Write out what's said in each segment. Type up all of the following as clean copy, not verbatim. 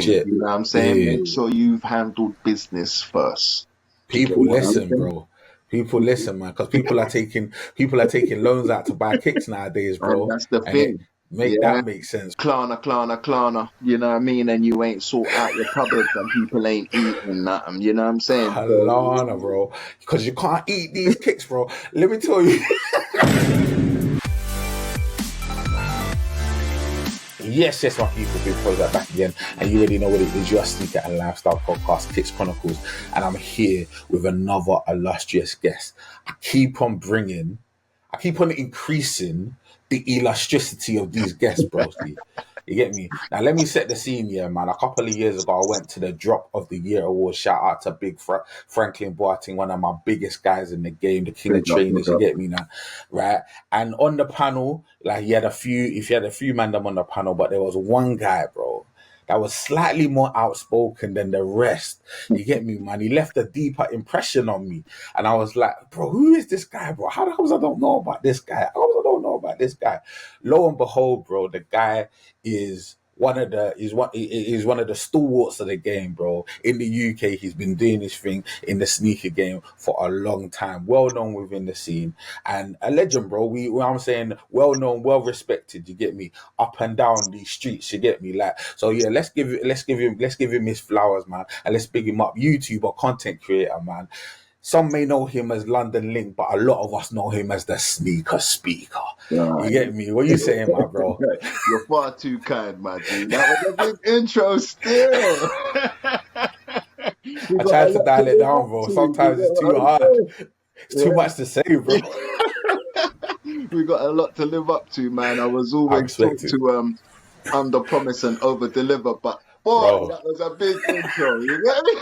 Shit. You know what I'm saying? Make sure you've handled business first. Do you get People what I'm listen, saying? bro. People listen, man, because people are taking loans out to buy kicks nowadays, And bro. that's the And it thing. make Yeah. that make sense. Klarna, you know what I mean? And you ain't sort out your cupboards and people ain't eating nothing, you know what I'm saying? So, Kalana, bro. Because you can't eat these kicks, bro. Let me tell you. Yes, my people, big PROZECH back again, and you already know what it is. Your Sneaker and Lifestyle podcast, Kicks Chronicles, and I'm here with another illustrious guest. I keep on increasing the illustricity of these guests, broski. You get me? Now, let me set the scene here, man. A couple of years ago, I went to the Drop of the Year Award. Shout out to Big Franklin Boateng, one of my biggest guys in the game, the king of trainers. You get me now, right? And on the panel, like he had a few man them on the panel, but there was one guy, bro, that was slightly more outspoken than the rest. You get me, man? He left a deeper impression on me. And I was like, bro, who is this guy, bro? How the hell I don't know about this guy? How I don't know about this guy? Lo and behold, bro, the guy is one of the stalwarts of the game, bro. In the UK, he's been doing his thing in the sneaker game for a long time. Well known within the scene and a legend, bro. I'm saying well known, well respected. You get me? Up and down these streets. You get me? Like, so yeah. Let's give him his flowers, man, and let's big him up. YouTuber, content creator, man. Some may know him as London Link, but a lot of us know him as the Sneaker Speaker. You get me? What you saying, my bro? You're far too kind, my dude. That was a big intro still. I tried to dial it down, bro. Sometimes it's too hard. It's too much to say, bro. We got a lot to live up to, man. I was always taught to under promise and over deliver, but boy, that was a big intro. You get me?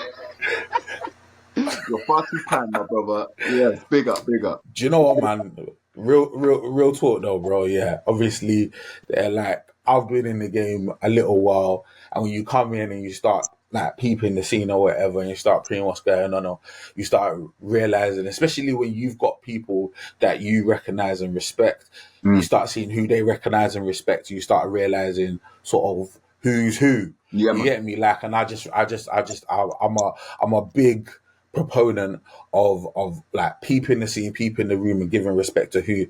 You're far too kind, my brother. Yes, big up. Do you know what, man? Real talk though, bro. Yeah, obviously, they're like, I've been in the game a little while, and when you come in and you start like peeping the scene or whatever, and you start seeing what's going on, or you start realizing, especially when you've got people that you recognize and respect, you start seeing who they recognize and respect. You start realizing sort of who's who. Yeah, you get me? Like, and I'm a big proponent of like peeping the scene, peeping the room, and giving respect to who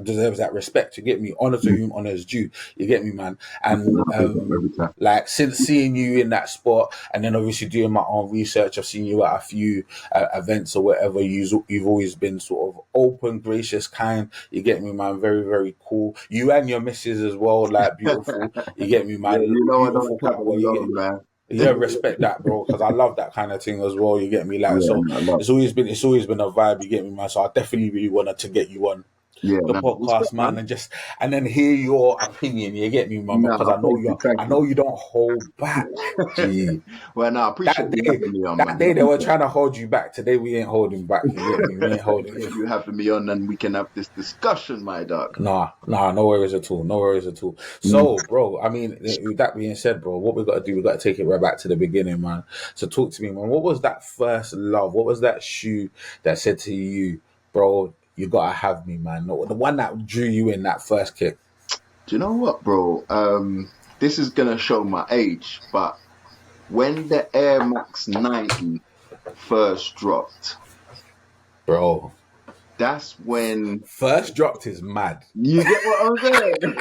deserves that respect. You get me? Honor to whom honor is due. You get me, man? And like, since seeing you in that spot, and then obviously doing my own research, I've seen you at a few events or whatever. You've always been sort of open, gracious, kind. You get me, man? Very, very cool. You and your missus as well, like beautiful. You get me, man? Yeah, you know, Beautiful I don't travel alone, man. Yeah, respect that, bro, because I love that kind of thing as well. You get me, like, Yeah, so no, it's always been a vibe. You get me, man. So I definitely really wanted to get you on the podcast, respect, man, and then hear your opinion. You get me, man, because I know you don't hold back. Gee, well, no, I appreciate you having me on, man. That day they were trying to hold you back. Today we ain't holding back. You get me? We ain't holding. You having me on, and we can have this discussion, my dog. Nah, no worries at all. No worries at all. So, bro, I mean, with that being said, bro, what we got to do, we got to take it right back to the beginning, man. So talk to me, man. What was that first love? What was that shoe that said to you, bro, you got to have me, man? The one that drew you in, that first kick. Do you know what, bro? This is going to show my age, but when the Air Max 90 first dropped, bro, that's when first dropped is mad. You get what I'm saying?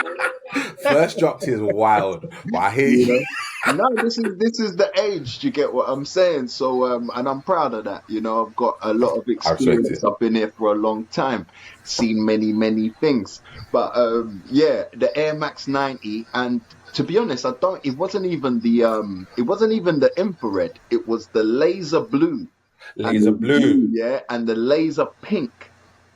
First dropped is wild, but I hear you. No, this is the age. You get what I'm saying? So, and I'm proud of that. You know, I've got a lot of experience. I've been here for a long time, seen many things. But yeah, the Air Max 90, and to be honest, it wasn't even the infrared. It was the laser blue. Yeah, and the laser pink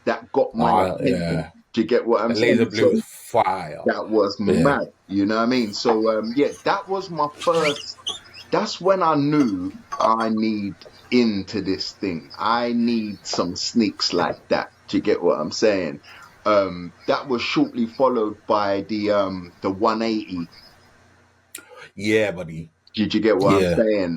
that got my attention. Yeah. Do you get what I'm saying? Laser blue was fire. That was mad. You know what I mean? So yeah, that was my first. That's when I knew I need into this thing. I need some sneaks like that. Do you get what I'm saying? That was shortly followed by the 180. Yeah, buddy. Did you get what I'm saying?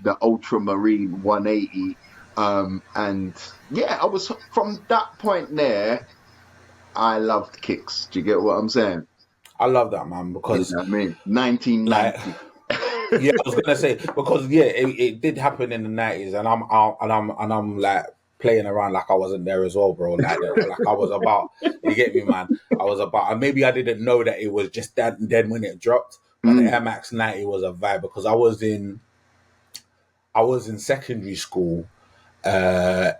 The ultramarine 180. And yeah, I was from that point there. I loved kicks. Do you get what I'm saying? I love that, man, You because know what I mean? like 1990. yeah, I was gonna say because yeah, it did happen in the 90s, and I'm out, and I'm like playing around like I wasn't there as well, bro. Like I was about, you get me, man. I was about, and maybe I didn't know that it was just that then when it dropped, but the Air Max 90 was a vibe because I was in secondary school.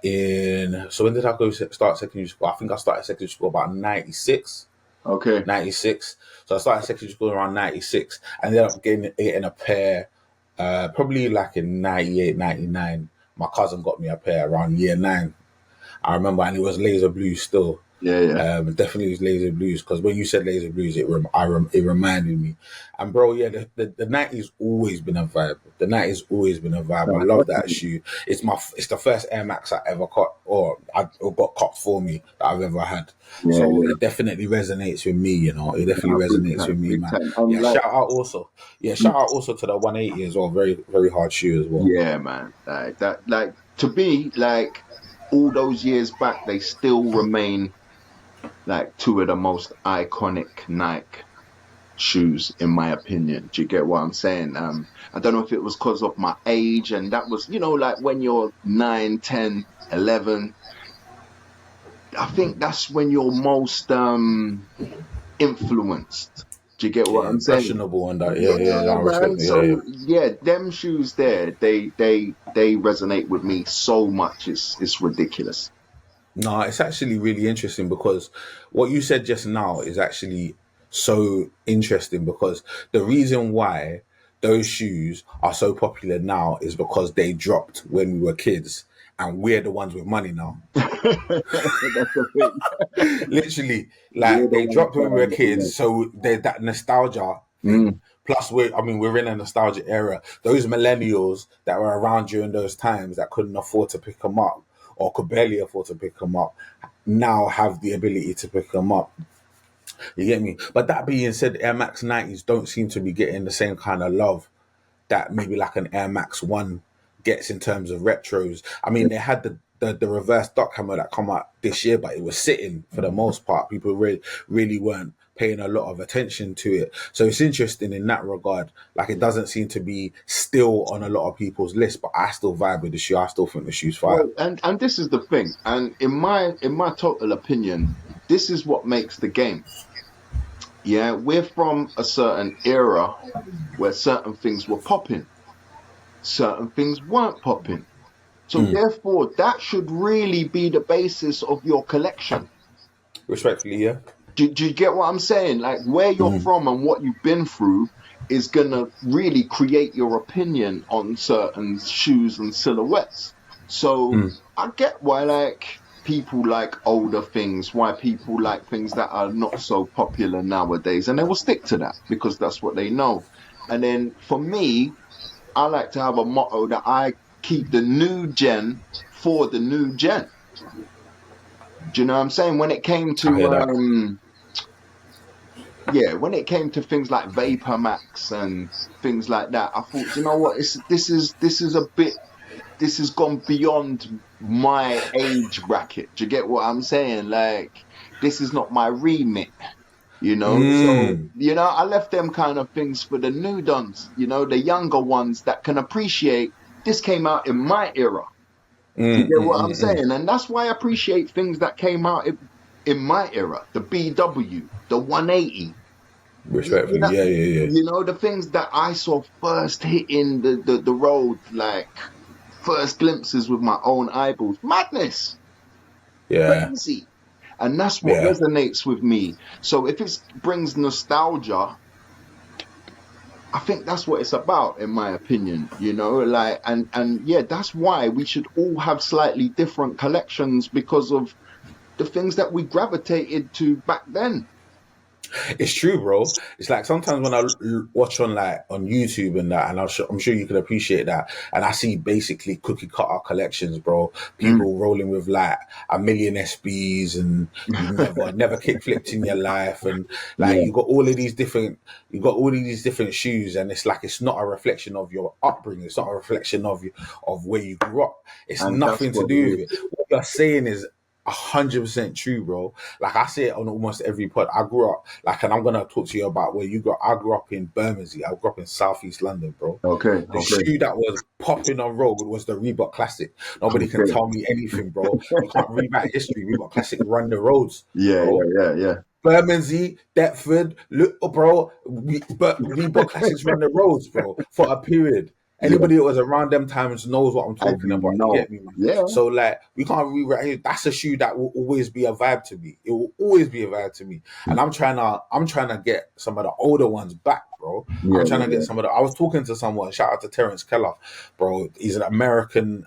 In so when did I go start secondary school? I think I started secondary school about 96. Okay. 96. So I started secondary school around 96. I ended up getting a pair, probably like in 98, 99. My cousin got me a pair around year 9. I remember, and it was laser blue still. Yeah, yeah. Definitely was laser blues because when you said laser blues, it reminded me. And bro, yeah, the 90s always been a vibe. The 90s always been a vibe. I No, love that definitely. shoe. It's the first Air Max I ever caught or got copped for me that I've ever had. Yeah, So yeah. it definitely resonates with me. You know, it definitely No, big resonates with time, me, big man. time. And Yeah, like, shout out also to the 180 as well. Very very hard shoe as well. yeah, man. Like that, like to me, like all those years back, they still remain like two of the most iconic Nike shoes, in my opinion. Do you get what I'm saying? I don't know if it was because of my age, and that was, like when you're 9, 10, 11. I think that's when you're most influenced. Do you get what Yeah, I'm saying? impressionable and that. Yeah, yeah, Yeah, no, I respect man. it. Yeah, yeah. So yeah, them shoes there, they resonate with me so much. It's ridiculous. No, it's actually really interesting because what you said just now is actually so interesting because the reason why those shoes are so popular now is because they dropped when we were kids and we're the ones with money now. That's the thing. Literally, We're like the they ones dropped when we were trying to kids, so there's that nostalgia thing. Mm, Plus, we're in a nostalgic era. Those millennials that were around during those times that couldn't afford to pick them up or could barely afford to pick them up now have the ability to pick them up. You get me? But that being said, Air Max 90s don't seem to be getting the same kind of love that maybe like an Air Max 1 gets in terms of retros. I mean, they had the reverse duck hammer that come out this year, but it was sitting for the most part. People really weren't paying a lot of attention to it. So it's interesting in that regard. Like it doesn't seem to be still on a lot of people's list, but I still vibe with the shoe. I still think the shoe's fire. well, and this is the thing. And in my total opinion, this is what makes the game. Yeah, we're from a certain era where certain things were popping, certain things weren't popping. So Mm. therefore, that should really be the basis of your collection. Respectfully, yeah. Do you get what I'm saying? Like where you're Mm. from and what you've been through is gonna really create your opinion on certain shoes and silhouettes. So Mm. I get why like people like older things, why people like things that are not so popular nowadays, and they will stick to that because that's what they know. And then for me, I like to have a motto that I keep the new gen for the new gen. Do you know what I'm saying? When it came I hear to that. yeah, when it came to things like Vapor Max and things like that, I thought, you know what, this is a bit, this has gone beyond my age bracket. Do you get what I'm saying? Like, this is not my remit, you know? So, Mm. I left them kind of things for the new dons, the younger ones that can appreciate this came out in my era. Do you Mm, get mm, what I'm mm, mm. saying? And that's why I appreciate things that came out in my era, the BW, the 180. You Respectfully, know, yeah, yeah, yeah. the things that I saw first hitting the road, like first glimpses with my own eyeballs. Madness, Yeah, crazy. And that's what yeah. resonates with me. So if it brings nostalgia, I think that's what it's about, in my opinion, like, and yeah, that's why we should all have slightly different collections because of the things that we gravitated to back then. It's true, bro. It's like sometimes when I watch on like on YouTube and that, and I'm sure you can appreciate that. And I see basically cookie cutter collections, bro. Mm. People rolling with like a million SBs, and you never kick flipped in your life, and like Yeah, you got all of these different shoes, and it's like it's not a reflection of your upbringing. It's not a reflection of where you grew up. It's and that's nothing to what do it with it. is. What you're saying is 100% true, bro. Like I say it on almost every pod. I grew up like, and I'm gonna talk to you about where you grew up. I grew up in Bermondsey. I grew up in Southeast London, bro. Okay. The shoe that was popping on road was the Reebok Classic. Nobody can tell me anything, bro. You can't rewrite history. Reebok Classic run the roads, bro. Yeah. Bermondsey, Deptford, look, bro. But Reebok Classics run the roads, bro, for a period. Anybody that was around them times knows what I'm talking about. You get me, man? Yeah. So like, we can't rewrite it. That's a shoe that will always be a vibe to me. It will always be a vibe to me. And I'm trying to get some of the older ones back, bro. I'm trying to get some of the. I was talking to someone. Shout out to Terrence Keller, bro. He's an American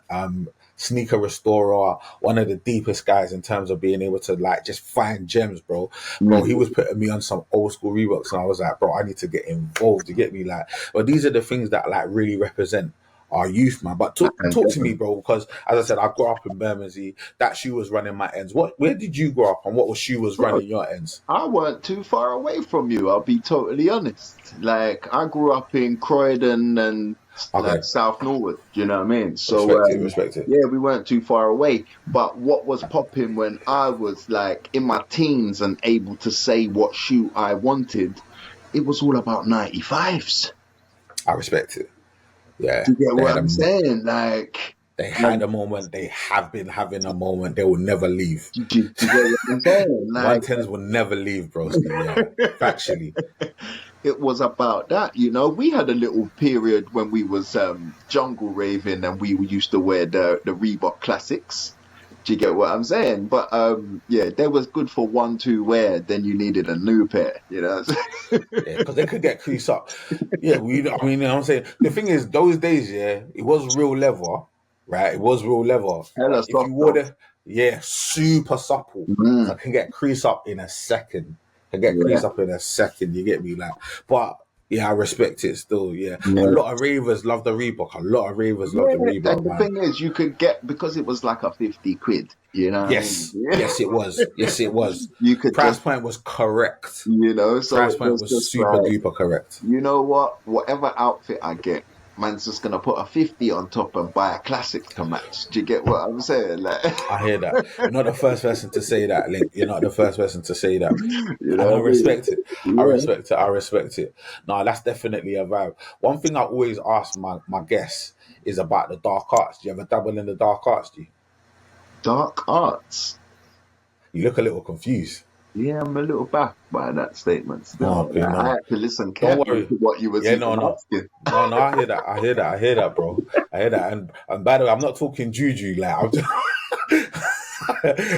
sneaker restorer, one of the deepest guys in terms of being able to like just find gems, bro. Bro, he was putting me on some old school Reeboks, and I was like, bro, I need to get involved. You get me? Like, but these are the things that like really represent our youth, man. But talk to me, bro, because as I said, I grew up in Bermondsey. That shoe was running my ends. Where did you grow up, and what shoe was running your ends? I weren't too far away from you, I'll be totally honest. Like, I grew up in Croydon and like South Norwood, do you know what I mean? So respect it. Yeah, we weren't too far away. But what was popping when I was like in my teens and able to say what shoe I wanted, it was all about 95s. I respect it. Yeah. Do you get what I'm saying? Like, they had a moment. They have been having a moment. They will never leave. Do you get what I'm saying? Like, 110s will never leave, bro. Yeah, factually. It was about that, you know. We had a little period when we was jungle raving, and we used to wear the Reebok Classics. Do you get what I'm saying? But yeah, they was good for 1-2 wear. Then you needed a new pair, you know. Yeah, because they could get creased up. Yeah, you know what I'm saying. The thing is, those days, yeah, it was real leather, right? It was real leather. If you wore super supple. So I can get creased up in a second. You get me? Like, but yeah, I respect it still. Yeah. A lot of ravers love the Reebok. A lot of ravers love the Reebok. And the thing is, you could get, because it was like a 50 quid, you know. Yes, yes, it was. Yes, it was. You could price point was correct. You know, so price point was super duper correct. You know what? Whatever outfit I get, man's just gonna put a 50 on top and buy a classic to match. Do you get what I'm saying? Like, I hear that. You're not the first person to say that, LINC. You're not the first person to say that. You know, I respect it. I respect it. No, that's definitely a vibe. One thing I always ask my guests is about the dark arts. Do you ever dabble in the dark arts? Do you? Dark arts? You look a little confused. Yeah, I'm a little baffled by that statement still. Okay, I had to listen carefully to what you were asking. No, I hear that, bro. I hear that. And by the way, I'm not talking juju. Like, I'm just...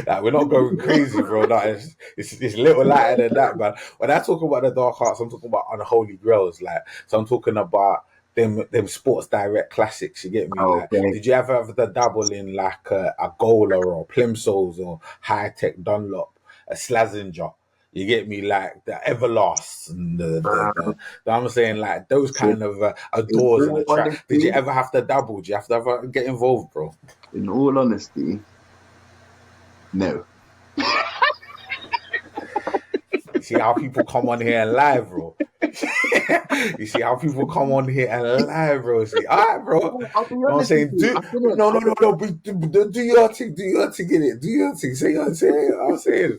like, we're not going crazy, bro. No, it's a little lighter than that, man. When I talk about the dark arts, I'm talking about unholy grails. Like, so I'm talking about them Sports Direct classics. You get me? Like, did you ever have the dabble in like a Gola or Plimsolls or High Tech Dunlop? A Slazenger, you get me, like the Everlast and the I'm saying, like those kind of adores in the track. Did you ever have to dabble? Did you have to ever get involved, bro? In all honesty, no. You see how people come on here and lie, bro. You see how people come on here and lie, bro. See, all right, bro. I'm saying, no. Do your thing, in it. Do your thing. Say what I'm saying.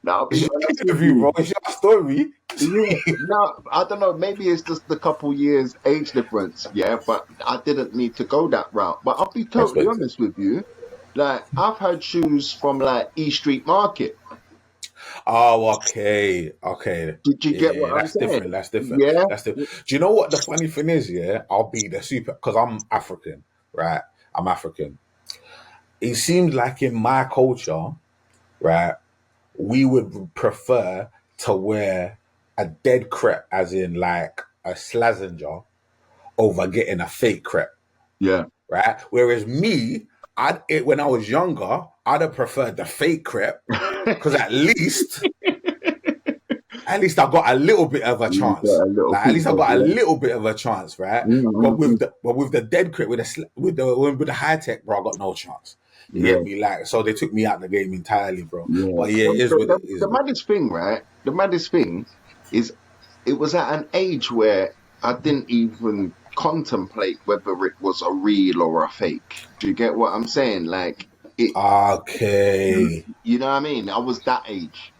Now, it's your interview, bro. It's your story. No, I don't know. Maybe it's just a couple years age difference. Yeah, but I didn't need to go that route. But I'll be totally honest with you. Like, I've had shoes from like E Street Market. Oh, okay. Did you get what I'm saying? That's different. Yeah. That's different. Do you know what the funny thing is? Yeah, I'll be the super, because I'm African, right? I'm African. It seems like in my culture, right, we would prefer to wear a dead crepe, as in like a Slazenger, over getting a fake crepe. Yeah. Right? Whereas me, when I was younger, I'd have preferred the fake crepe, because at least I got a little bit of a chance. At least I got a little bit of a chance, right? Mm-hmm. But with the dead crepe, with the high tech, bro, I got no chance. You get me? Like, so they took me out the game entirely, bro. Yeah. But yeah, it is what it is. The maddest thing, right? The maddest thing is, it was at an age where I didn't even contemplate whether it was a real or a fake. Do you get what I'm saying? Like, Okay. You know what I mean? I was that age.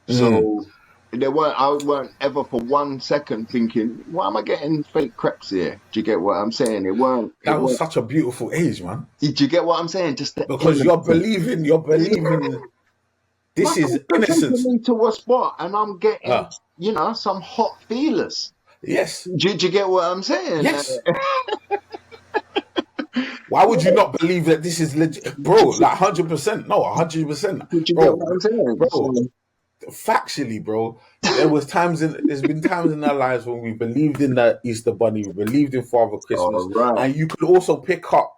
Mm. So I weren't ever for 1 second thinking, why am I getting fake crepes here? Do you get what I'm saying? It That was weren't, such a beautiful age, man. do you get what I'm saying? Just the Because innocence. you're believing My this is sister taking innocence. me to a spot and I'm getting, Uh, some hot feelers. yes. Do you get what I'm saying? Yes. Why would you not believe that this is legit? Bro, like 100%. No, 100%. Do you get Bro, what I'm saying? So, bro, factually, bro, there's been times in our lives when we believed in the Easter Bunny, we believed in Father Christmas, all right. and you could also pick up,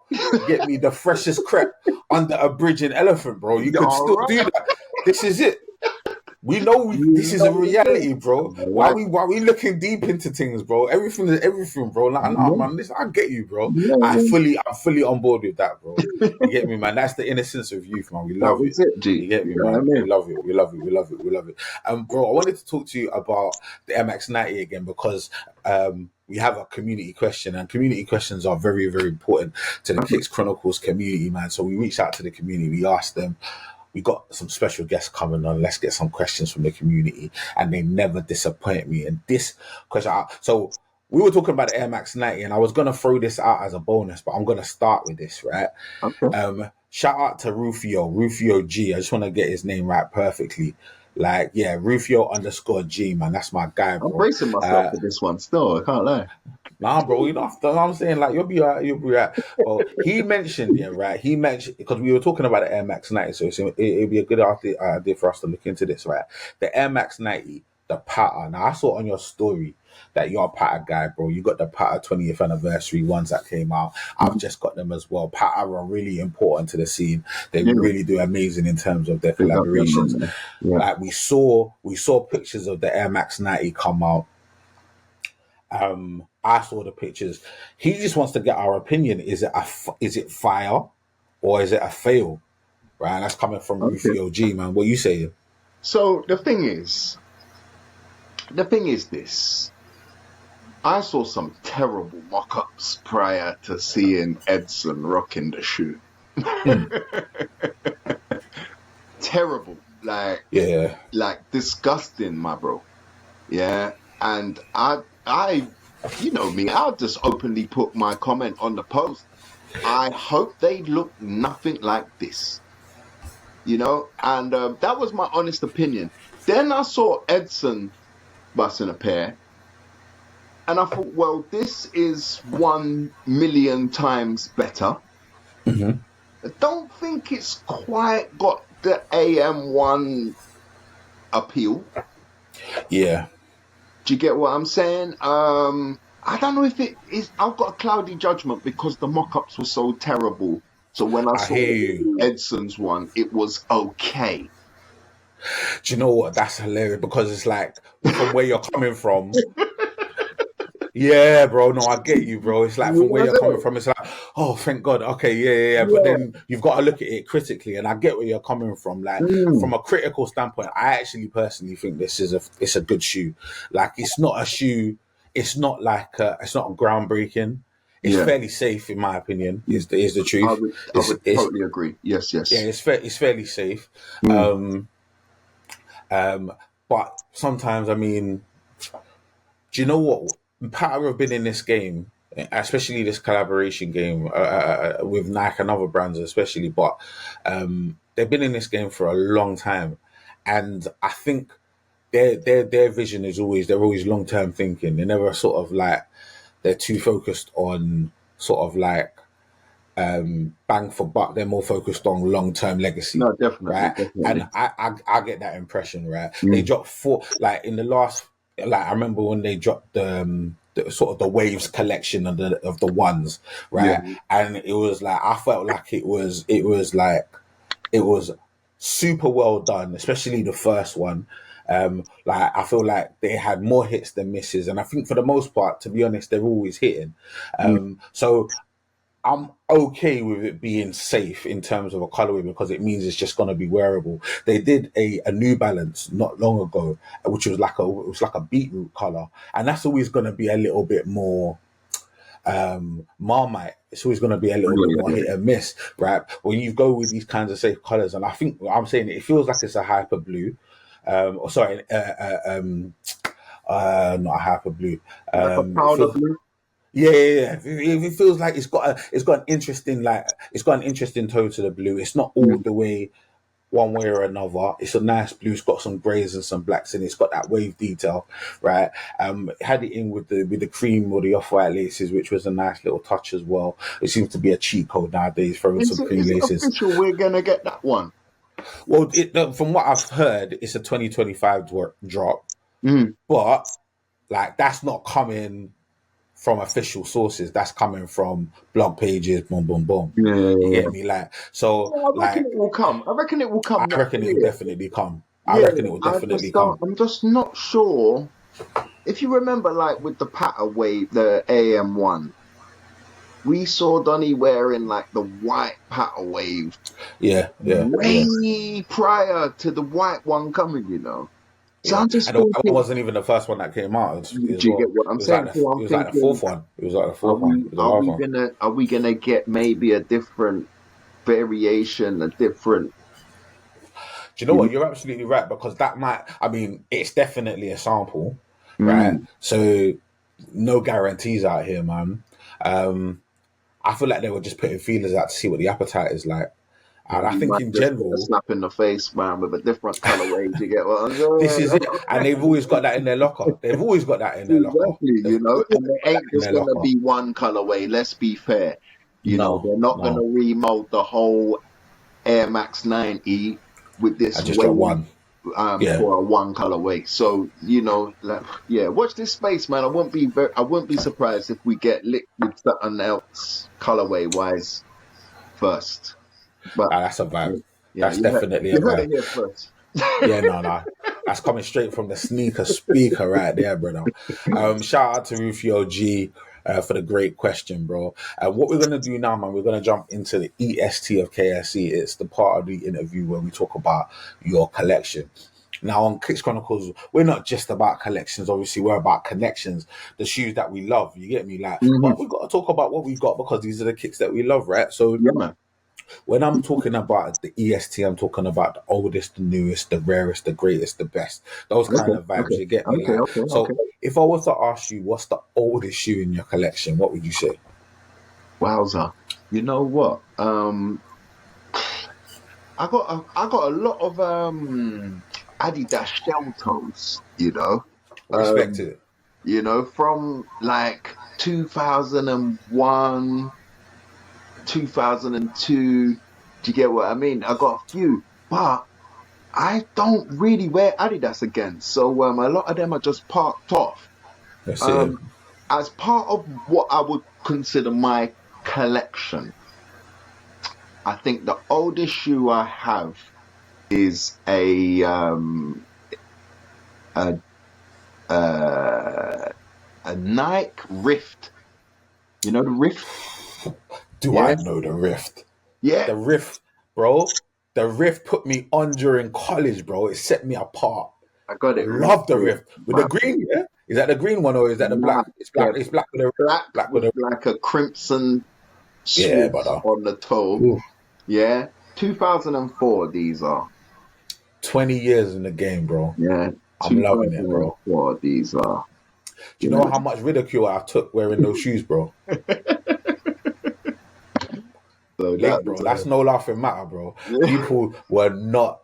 get me the freshest crepe under a bridge in Elephant, bro. You could All still right. do that. This is it. We know this You is know a what I'm saying? reality, bro. All Why right. we looking deep into things, bro? Everything is everything, bro. Nah, Yeah. man. Listen, I get you, bro. Yeah. I'm fully on board with that, bro. You get me, man. That's the innocence of youth, man. We That love it. was it, You G. get You me, know what I man. We mean? love it. We love it. We love it. We love it. Bro, I wanted to talk to you about the MX90 again because we have a community question, and community questions are very, very important to the Kicks Chronicles community, man. So we reached out to the community. We asked them. We got some special guests coming on. Let's get some questions from the community, and they never disappoint me. And this question, so we were talking about the Air Max 90, and I was gonna throw this out as a bonus, but I'm gonna start with this, right? Okay. Shout out to Rufio G. I just want to get his name right perfectly. Like, yeah, Rufio_G, man. That's my guy, I'm bro. bracing myself for this one still. I can't lie. Nah, bro, you know what I'm saying? Like, you'll be all right, you'll be all right. Well, he mentioned, yeah, right? He mentioned, because we were talking about the Air Max 90, so it'd be a good idea for us to look into this, right? The Air Max 90, the pattern. Now, I saw on your story that you're a pattern guy, bro. You got the pattern 20th anniversary ones that came out. I've just got them as well. Pattern are really important to the scene. They Yeah. really do amazing in terms of their Big up them, collaborations. man. Yeah. Like, we saw pictures of the Air Max 90 come out. I saw the pictures. He just wants to get our opinion. Is it fire or is it a fail? Right, that's coming from Okay. Rufio G, man. What you saying? So the thing is this. I saw some terrible mock-ups prior to seeing Edson rocking the shoe. Mm, Terrible. yeah, Like disgusting, my bro. Yeah. And I, you know me, I'll just openly put my comment on the post. I hope they look nothing like this, and that was my honest opinion. Then I saw Edson busting a pair, and I thought, well, this is 1,000,000 times better. hmm I don't think it's quite got the AM1 appeal. yeah. Do you get what I'm saying? I don't know if it is. I've got a cloudy judgment because the mock-ups were so terrible. So when I I saw hear you. Edson's one, it was okay. Do you know what? That's hilarious because it's like from where you're coming from. Yeah, bro. No, I get you, bro. It's like You from where know you're coming from. It's like, oh, thank God. Okay, yeah. But Yeah. then you've got to look at it critically, and I get where you're coming from. Like Mm. from a critical standpoint, I actually personally think it's a good shoe. Like it's not a shoe. It's not like it's not groundbreaking. It's Yeah. fairly safe, in my opinion. Is the I truth? would, I It's would it's totally agree. Yes, yeah. yes. It's fairly safe. Mm. Um, but sometimes, I mean, do you know what? Power have been in this game, especially this collaboration game with Nike and other brands, especially. But they've been in this game for a long time, and I think their vision is always they're always long term thinking. They're never sort of like they're too focused on sort of like bang for buck. They're more focused on long term legacy, No, definitely, right? definitely. And I get that impression, right? They Mm. dropped four like in the last like I remember when they dropped the sort of the waves collection of the ones, Yeah. right? And it was like I felt like it was super well done, especially the first one. Like I feel like they had more hits than misses, and I think for the most part, to be honest, they're always hitting. Mm. So I'm okay with it being safe in terms of a colorway because it means it's just going to be wearable. They did a New Balance not long ago, which was like a beetroot color, and that's always going to be a little bit more Marmite, it's always going to be a little bit more hit and miss, right? When you go with these kinds of safe colors, and I think I'm saying it feels like it's a hyper blue, not a hyper blue. Like a It powder feels, blue. yeah. It feels like it's got an interesting tone to the blue. It's not all the way one way or another. It's a nice blue. It's got some greys and some blacks in it. It's got that wave detail, right? Had it in with the cream or the off-white laces, which was a nice little touch as well. It seems to be a cheat code nowadays, throwing some cream Is it laces. official we're gonna get that one? Well, from what I've heard, it's a 2025 drop, Mm. but like that's not coming from official sources. That's coming from blog pages. Boom, boom, boom. Yeah. You get me? Like so. Yeah, I reckon Like it will come. I reckon it will come I next reckon it will year. definitely come. I Yeah, reckon it will definitely come. I'm just not sure. If you remember, like with the patter wave, the AM1, we saw Donny wearing like the white patter wave Yeah. way prior to the white one coming, you know. So Yeah, I'm just and that one thinking, wasn't even the first one that came out as do you get well. what I'm It was like saying? So it I'm was like the fourth thinking, one. It was like the fourth one. It was the last one. are we gonna get maybe a different variation, a different, Do you know what? You're absolutely right because that might. I mean, it's definitely a sample, right? mm, So no guarantees out here, man. I feel like they were just putting feelers out to see what the appetite is like, and I you think might in just get a general, slap in the face, man, with a different colorway. Do you get what I'm this is it. saying? And they've always got that in their locker. They've always got that in their locker. Exactly, They've you know, always and it got that ain't in just their gonna locker. be one colorway. Let's be fair. You know, No, they're not gonna no. remold the whole Air Max 90 with I this just got wave one. Yeah. for a one colorway. So, you know, like, yeah, watch this space, man. I wouldn't be surprised if we get lit with something else colorway wise first. But That's a vibe. yeah, That's definitely a you heard vibe. it here first. Yeah, no. That's coming straight from the sneaker speaker right there, brother. Shout out to Rufio G for the great question, bro. What we're gonna do now, man, we're gonna jump into the EST of KIC. It's the part of the interview where we talk about your collection. Now on Kicks Chronicles, we're not just about collections. Obviously, we're about connections. The shoes that we love. You get me? Like, Hmm. but we got to talk about what we got because these are the kicks that we love, right? So Yeah, man. when I'm talking about the EST, I'm talking about the oldest, the newest, the rarest, the greatest, the best. Those kind Okay, of vibes, okay, you get me? Like, okay. so if I was to ask you what's the oldest shoe in your collection, what would you say? Wowza. You know what? I got a lot of Adidas shell toes, Respect Um, it. from like 2001, 2002. Do you get what I mean? I got a few, but I don't really wear Adidas again. So a lot of them are just parked off. That's it. Um, as part of what I would consider my collection, I think the oldest shoe I have is a uh, a Nike Rift. You know the Rift? Do Yeah, I know the Rift? yeah. The Rift, bro. The Rift put me on during college, bro. It set me apart. I got I it right love the here. Rift with the green. Yeah, is that the green one or is that the Nah, black? It's black. they're It's black with the black black with with the. like a crimson Yeah, swish brother. on the toe. Ooh. Yeah, 2004. These are 20 years in the game, bro. yeah, I'm loving it, bro. 2004. These are Do you know how much ridicule I took wearing those shoes, bro? So that Link, was bro. That's no laughing matter, bro. yeah. People were not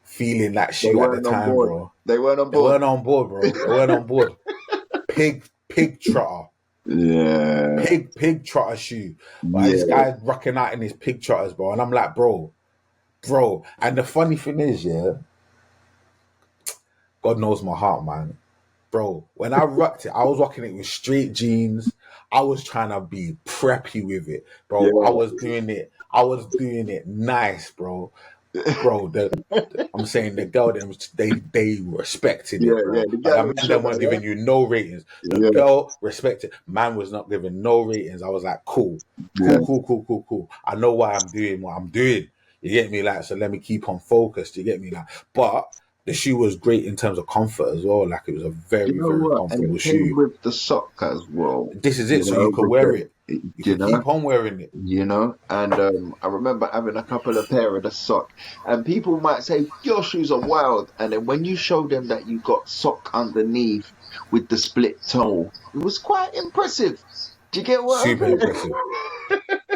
feeling that They shoe at the weren't on time, board. bro. They weren't on They board. weren't on board, bro. They weren't on board. Pig trotter. Yeah, Pig trotter shoe. But this yeah. guy's rocking out in his pig trotters, bro. And I'm like, bro. And the funny thing is, yeah, God knows my heart, man. Bro, when I rocked it, I was rocking it with straight jeans. I was trying to be preppy with it, bro. Yeah, I was doing it nice, bro. Bro, I'm saying the girl them they respected it, yeah. bro. The Like guy the was man them sugar, weren't giving you no ratings. The yeah, girl respected. Man was not giving no ratings. I was like, cool, yeah, I know why I'm doing what I'm doing. You get me, like, so let me keep on focused. You get me, like, but the shoe was great in terms of comfort as well. Like it was a You very, know very what? And comfortable it came shoe. with the sock as well. This is You it. So know, you could with wear the, it. You you could know, keep on wearing it. you know, and I remember having a couple of pair of the sock, and people might say your shoes are wild, and then when you show them that you got sock underneath with the split toe, it was quite impressive. Do you get what I'm Super saying? impressive.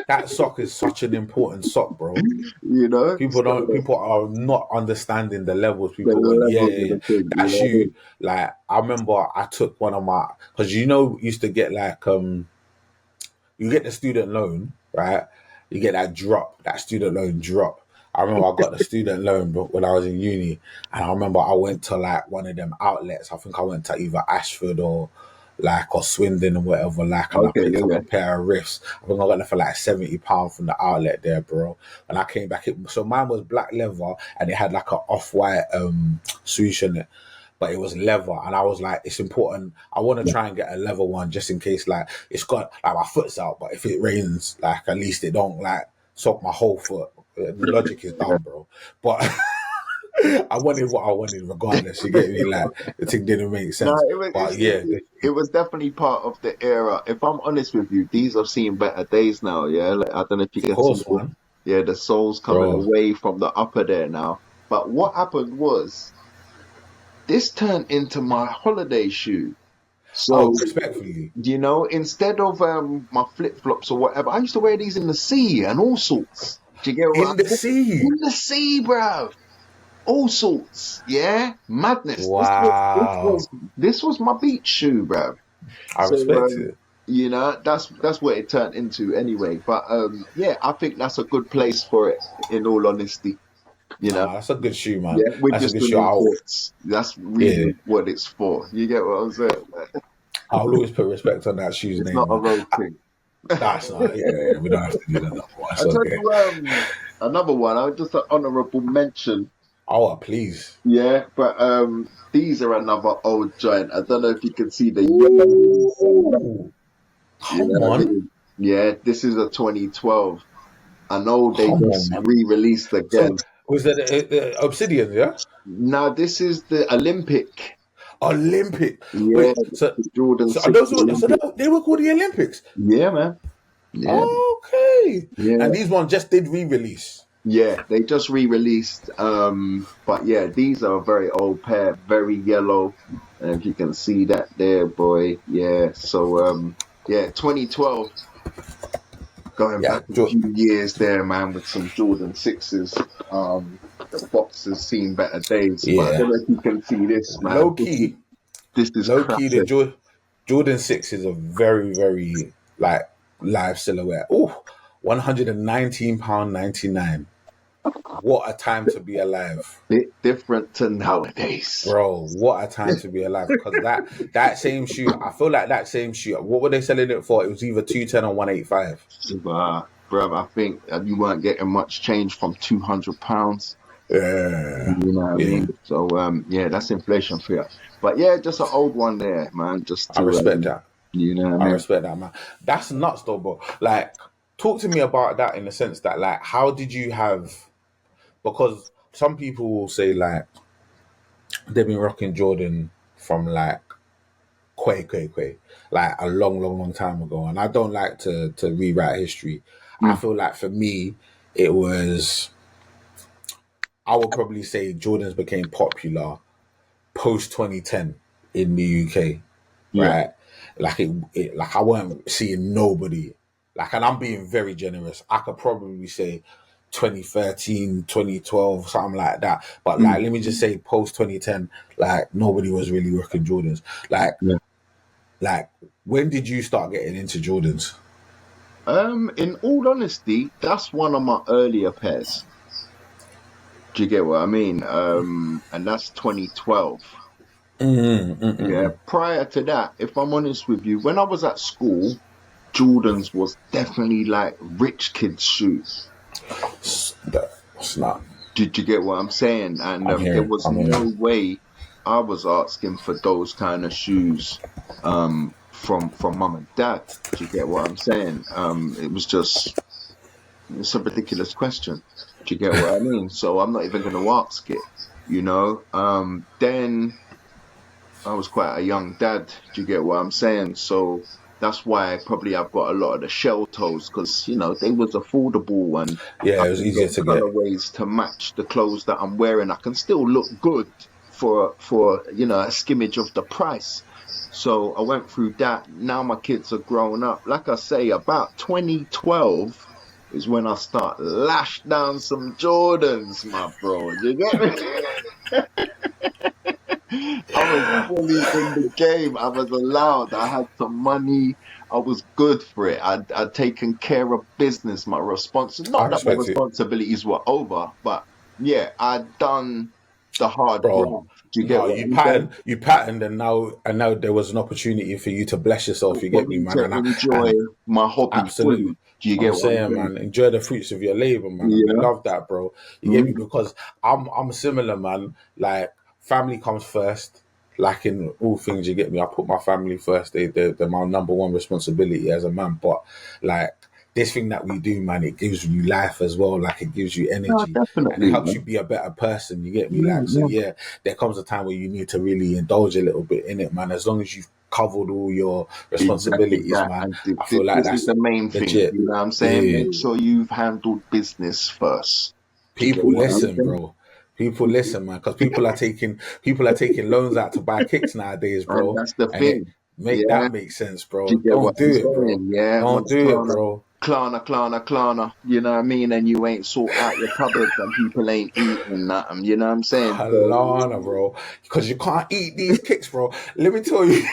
That sock is such an important sock, bro. You know, People so don't. People are not understanding the levels. the People going, yeah, levels yeah, of yeah. the thing, you That know what I shoe. mean? Like I remember, I took one of my because used to get like you get the student loan, right? You get that drop, that student loan drop. I remember I got the student loan but when I was in uni, and I remember I went to like one of them outlets. I think I went to either Ashford or Swindon or whatever, like, and I Okay, picked yeah, up yeah. a pair of Riffs. I think I got them for like £70 from the outlet there, bro. When I came back, so mine was black leather and it had like an off-white swoosh in it, but it was leather, and I was like, it's important. I want to try and get a leather one just in case, like, it's got like my foot's out, but if it rains, like, at least it don't like soak my whole foot. The logic is Yeah. dumb, bro. But I wanted what I wanted, regardless. You get me? Like, the thing didn't make No, sense. it was But yeah, it was definitely part of the era. If I'm honest with you, these have seen better days now. Yeah, like, I don't know if you of can see. course, man, Yeah, the sole's coming bro. away from the upper there now. But what happened was this turned into my holiday shoe. Oh, So, respectfully, you know, instead of my flip-flops or whatever, I used to wear these in the sea and all sorts. Do you get what in the I mean? sea. In the sea, bruv. All sorts. Yeah? Madness. Wow, This was my beach shoe, bruv. I So respect it. you know, that's what it turned into anyway. But yeah, I think that's a good place for it, in all honesty. You know. Nah, that's a good shoe, man. Yeah, with That's your a good shoe. swimming shorts. That's Yeah, really what it's for. You get what I'm saying? Like, I'll always put respect on that shoe's it's not name, a man. road thing. That's not, yeah, we don't have to do that no more. I It's tell okay. you, another one. I just an honourable mention. Oh, please. Yeah, but these are another old giant. I don't know if you can see the yellows and that. Ooh, You know come what I on. mean? Yeah, this is a 2012. I know they Come on, just man. re-released So, again. was that Obsidian, yeah? Now this is the Olympic. Olympic. Yeah, Wait, so, the Jordan so 6 those were, so Olympic. they were called the Olympics? Yeah, man. Yeah, Okay. And yeah. these ones just did re-release. Yeah, they just re-released. But yeah, these are a very old pair, very yellow. And if you can see that there, boy. Yeah. So yeah, 2012, going Yeah, back a few years there, man, with some Jordan 6s. The box has seen better days. But I yeah. don't know if you can see this, man. Low key, This is low key, the classic. Jordan 6 is a very, very, like, live silhouette. Oh, £119.99. What a time to be alive. Bit different to nowadays. Bro, what a time to be alive. Because that same shoe, I feel like that same shoe, what were they selling it for? It was either 210 or 185. Bruv, I think you weren't getting much change from £200. Yeah. You know what I Yeah. mean? So yeah, that's inflation for you. But yeah, just an old one there, man. Just I to respect that. you know what I I mean? respect that, man. That's nuts though, bro. Like, talk to me about that in the sense that, like, how did you have, because some people will say, like, they've been rocking Jordan from, like, Quay, like a long, long, long time ago. And I don't like to rewrite history. I Mm, feel like for me, it was, I would probably say Jordans became popular post 2010 in the UK, yeah. right? Like like I weren't seeing nobody. Like, and I'm being very generous. I could probably say 2013, 2012, something like that. But Mm, like, let me just say post 2010, like nobody was really rocking Jordans. yeah. Like, when did you start getting into Jordans? In all honesty, that's one of my earlier pairs. Do you get what I mean? And that's 2012. Yeah. Prior to that, if I'm honest with you, when I was at school, Jordans was definitely like rich kids' shoes. That's not. Did you get what I'm saying? And I'm there here. was I'm here. no way I was asking for those kind of shoes from mum and dad. Do you get what I'm saying? It was just it's a ridiculous question. Do you get what I mean? So I'm not even going to ask it. you know. Then I was quite a young dad. Do you get what I'm saying? So that's why probably I've got a lot of the shell toes because you know they was affordable and I Yeah, it was can easier get to get. colorways to match the clothes that I'm wearing. I can still look good for you know a skimmage of the price. So I went through that. Now my kids are grown up. Like I say, about 2012 is when I start lash down some Jordans, my bro. You get me? I was fully in the game. I was allowed. I had some money. I was good for it. I'd taken care of business. My I not that my respect it, responsibilities were over, but yeah, I'd done the hard bro. graft. Do you get No, what I'm saying? you patterned, and now there was an opportunity for you to bless yourself. You For get me, me man, to enjoy and my hobby absolutely. fully. Do you I'm get what I'm saying, saying? man, enjoy the fruits of your labor, man, and we Yeah. love that, bro. You get me Mm. because I'm similar, man. Like family comes first. Like in all things, you get me. I put my family first. They're my number one responsibility as a man. But like this thing that we do, man, it gives you life as well. Like it gives you No, energy and it definitely, helps man. you be a better person. You get me? Yeah, Like so, yeah. yeah. There comes a time where you need to really indulge a little bit in it, man. As long as you've covered all your Exactly responsibilities, that. man, And I feel like this is that's the main thing. legit. You know what I'm saying? Yeah. Make sure you've handled business first. Do you get People what I'm listen, saying? bro. People listen, man, because people are taking loans out to buy kicks nowadays, And bro. that's the And it thing. make Yeah. that make sense, Do bro. you get what Don't I'm do it, bro. saying? Yeah. Don't Once do it, bro. Klarna, you know what I mean? And you ain't sort out your cupboards and people ain't eating nothing. You know what I'm saying? So, Kalana, bro. Because you can't eat these kicks, bro. Let me tell you.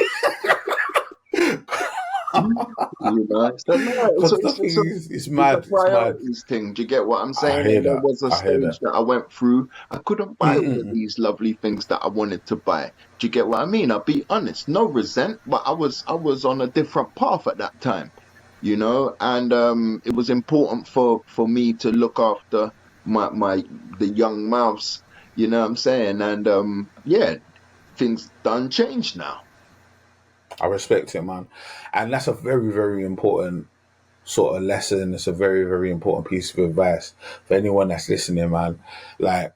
you know, so no, Because the thing is, it's it's a mad. It's mad. priorities thing. Do you get what I'm I saying? hear And there that. was a I hear stage that. that I went through. I couldn't buy all of Mm-mm. these lovely things that I wanted to buy. Do you get what I mean? I'll be honest, no resent, but I was on a different path at that time, you know, and it was important for me to look after my the young mouths. You know what I'm saying? And yeah, things done changed now. I respect it, man. And that's a very, very important sort of lesson. It's a very, very important piece of advice for anyone that's listening, man. Like,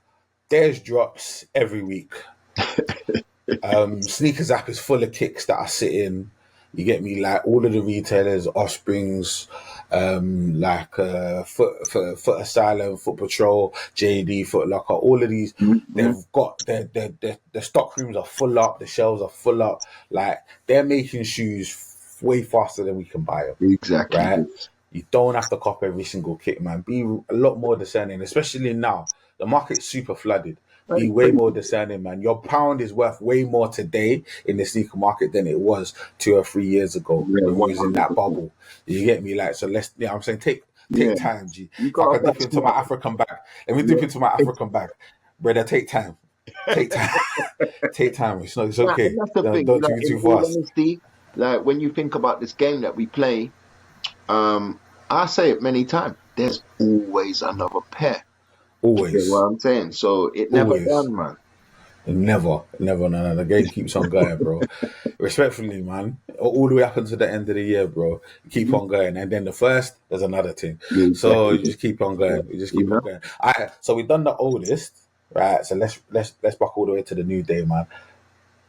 there's drops every week. Sneakers app is full of kicks that I sit in. You get me? Like all of the retailers, Offsprings, Foot Asylum, Foot Patrol, JD, Foot Locker, all of these, Mhm. they've got their stock rooms are full up, the shelves are full up. Like they're making shoes way faster than we can buy them, Exactly. right? You don't have to cop every single kit, man. Be a lot more discerning, especially now. The market's super flooded. Be That's way crazy. more discerning, man. Your pound is worth way more today in the sneaker market than it was 2 or 3 years ago Yeah, when we was in that 100%. bubble. You get me? Like, so let's, yeah, I'm saying take Yeah, time, G. you If I gotta can back dip into my smart. African bag, let me dip Yeah. into my African bag. Brother, take time. Take time. Take time. It's Nah, and okay. that's the thing. Don't Like do it in too all fast. honesty, like when you think about this game that we play, I say it many times. There's always another pair. Do you get what Always. I'm saying? So it never Always. done, man. Never, never, no. The game keeps on going, bro. Respectfully, man. All the way up until the end of the year, bro. Keep on going, and then the first, there's another thing. Yeah, So exactly. you just keep on going. You just You keep on know, going. All right. So we've done the oldest, right? So let's back all the way to the new day, man.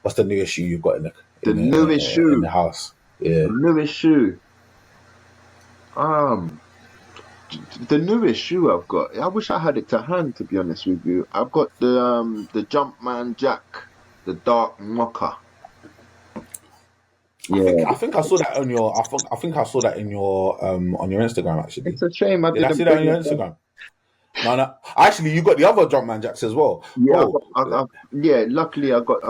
What's the newest shoe you've got in the the newest in the shoe, house? Yeah. the newest shoe. Um, the newest shoe I've got. I wish I had it to hand. To be honest with you, I've got the Jumpman Jack, the dark mocha. Yeah, I think I saw that on your. I think I saw that in your on your Instagram actually. it's a shame I Did I see didn't that bring on your it back. Instagram? No, no. Actually, you got the other Jumpman Jacks as well, Yeah, bro. yeah. Luckily, I got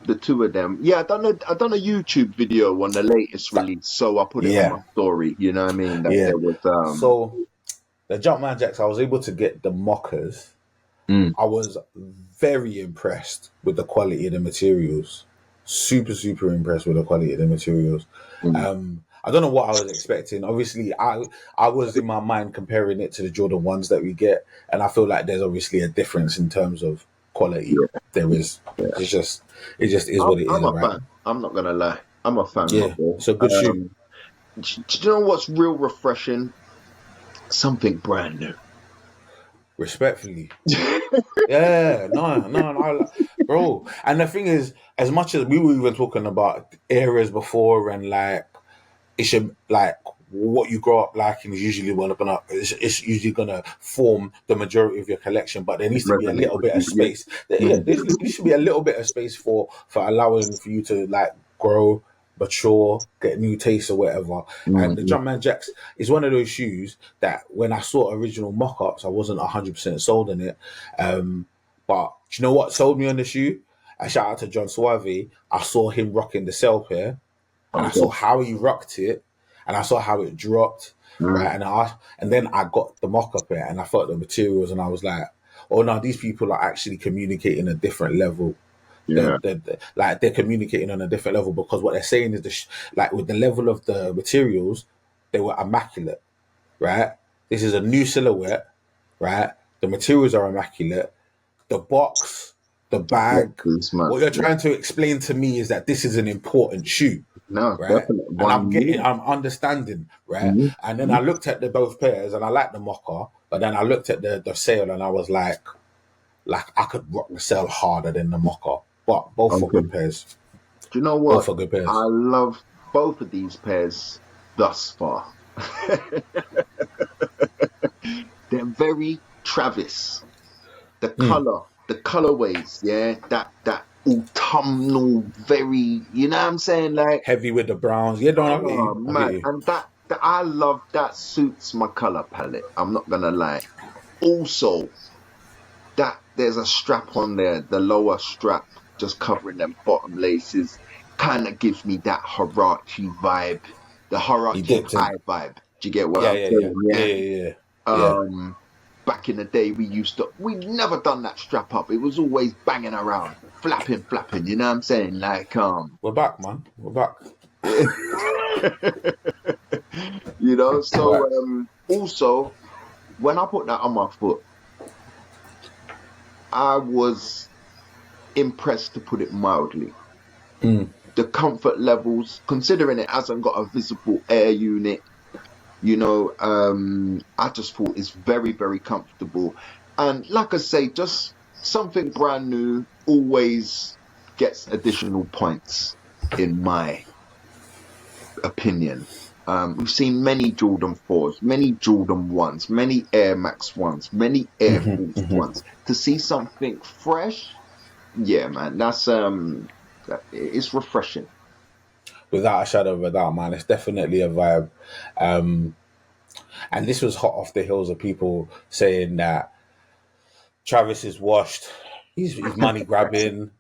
the two of them. Yeah, I done a YouTube video on the latest release, so I put it on my Yeah, story. You know what I mean? That yeah. there was So the Jumpman Jacks, I was able to get the mockers. mm, I was very impressed with the quality of the materials. Super, super impressed with the quality of the materials. mm. I don't know what I was expecting. Obviously, I was in my mind comparing it to the Jordan ones that we get, and I feel like there's obviously a difference in terms of quality. Yeah, There is. yeah. It's just it just is what it I'm is, a right? fan. I'm not gonna lie. I'm a fan, my Yeah, boy. it's a good shoe. Do you know what's real refreshing? Something brand new. Respectfully, Yeah, no, bro. And the thing is, as much as we were even talking about eras before, and like it should like what you grow up liking is usually it's usually gonna form the majority of your collection. But there needs to be a Resonate little with bit of you. Yeah. space. Yeah, there should be a little bit of space for allowing for you to like grow, mature, get new tastes or whatever. And the Mm-hmm. Jumpman Jacks is one of those shoes that when I saw original mock-ups, I wasn't 100% sold on it. But do you know what sold me on the shoe? A shout out to John Suave. I saw him rocking the sell pair, and I Okay. saw how he rocked it, and I saw how it dropped, right? And then I got the mock up here, and I felt the materials, and I was like, oh no, these people are actually communicating a different level. Yeah. Like they're communicating on a different level, because what they're saying is like with the level of the materials, they were immaculate, right? This is a new silhouette, right? The materials are immaculate. The box, the Yeah. bag. This man. What you're Yeah. trying to explain to me is that this is an important shoe, No, right? definitely. And One more. I'm understanding, right? Mm-hmm. And then I looked at the both pairs, and I liked the mocha, but then I looked at the sale, and I was like I could rock the sale harder than the mocha, but both are Okay. good pairs. Do you know what? Both are good I pairs. love both of these pairs thus far. They're very Travis. The color, the colorways, yeah, that autumnal, very, you know what I'm saying? Like, Heavy with the browns. Yeah, don't I get oh you. I get man, you. and that I love that suits my color palette. I'm not gonna lie. Also, that there's a strap on there, the lower strap just covering them bottom laces, kind of gives me that Harachi vibe, the He Harachi dipped high in. vibe. Do you get what Yeah, I'm yeah, yeah, saying? yeah, Yeah. yeah, yeah. Yeah. Um, Back in the day, we never done that strap up. It was always banging around, flapping. You know what I'm saying? Like, We're back, man. We're back. you know. We're So, back. also when I put that on my foot, I was impressed, to put it mildly. The comfort levels, considering it hasn't got a visible air unit, you know, I just thought it's very, very comfortable. And like I say, just something brand new always gets additional points, in my opinion. We've seen many Jordan 4s, many Jordan 1s, many Air Max 1s, many Air Force 1s. To see something fresh, yeah, man, it's refreshing. Without a shadow of a doubt, man. It's definitely a vibe. Um, and this was hot off the heels of people saying that Travis is washed. He's money grabbing.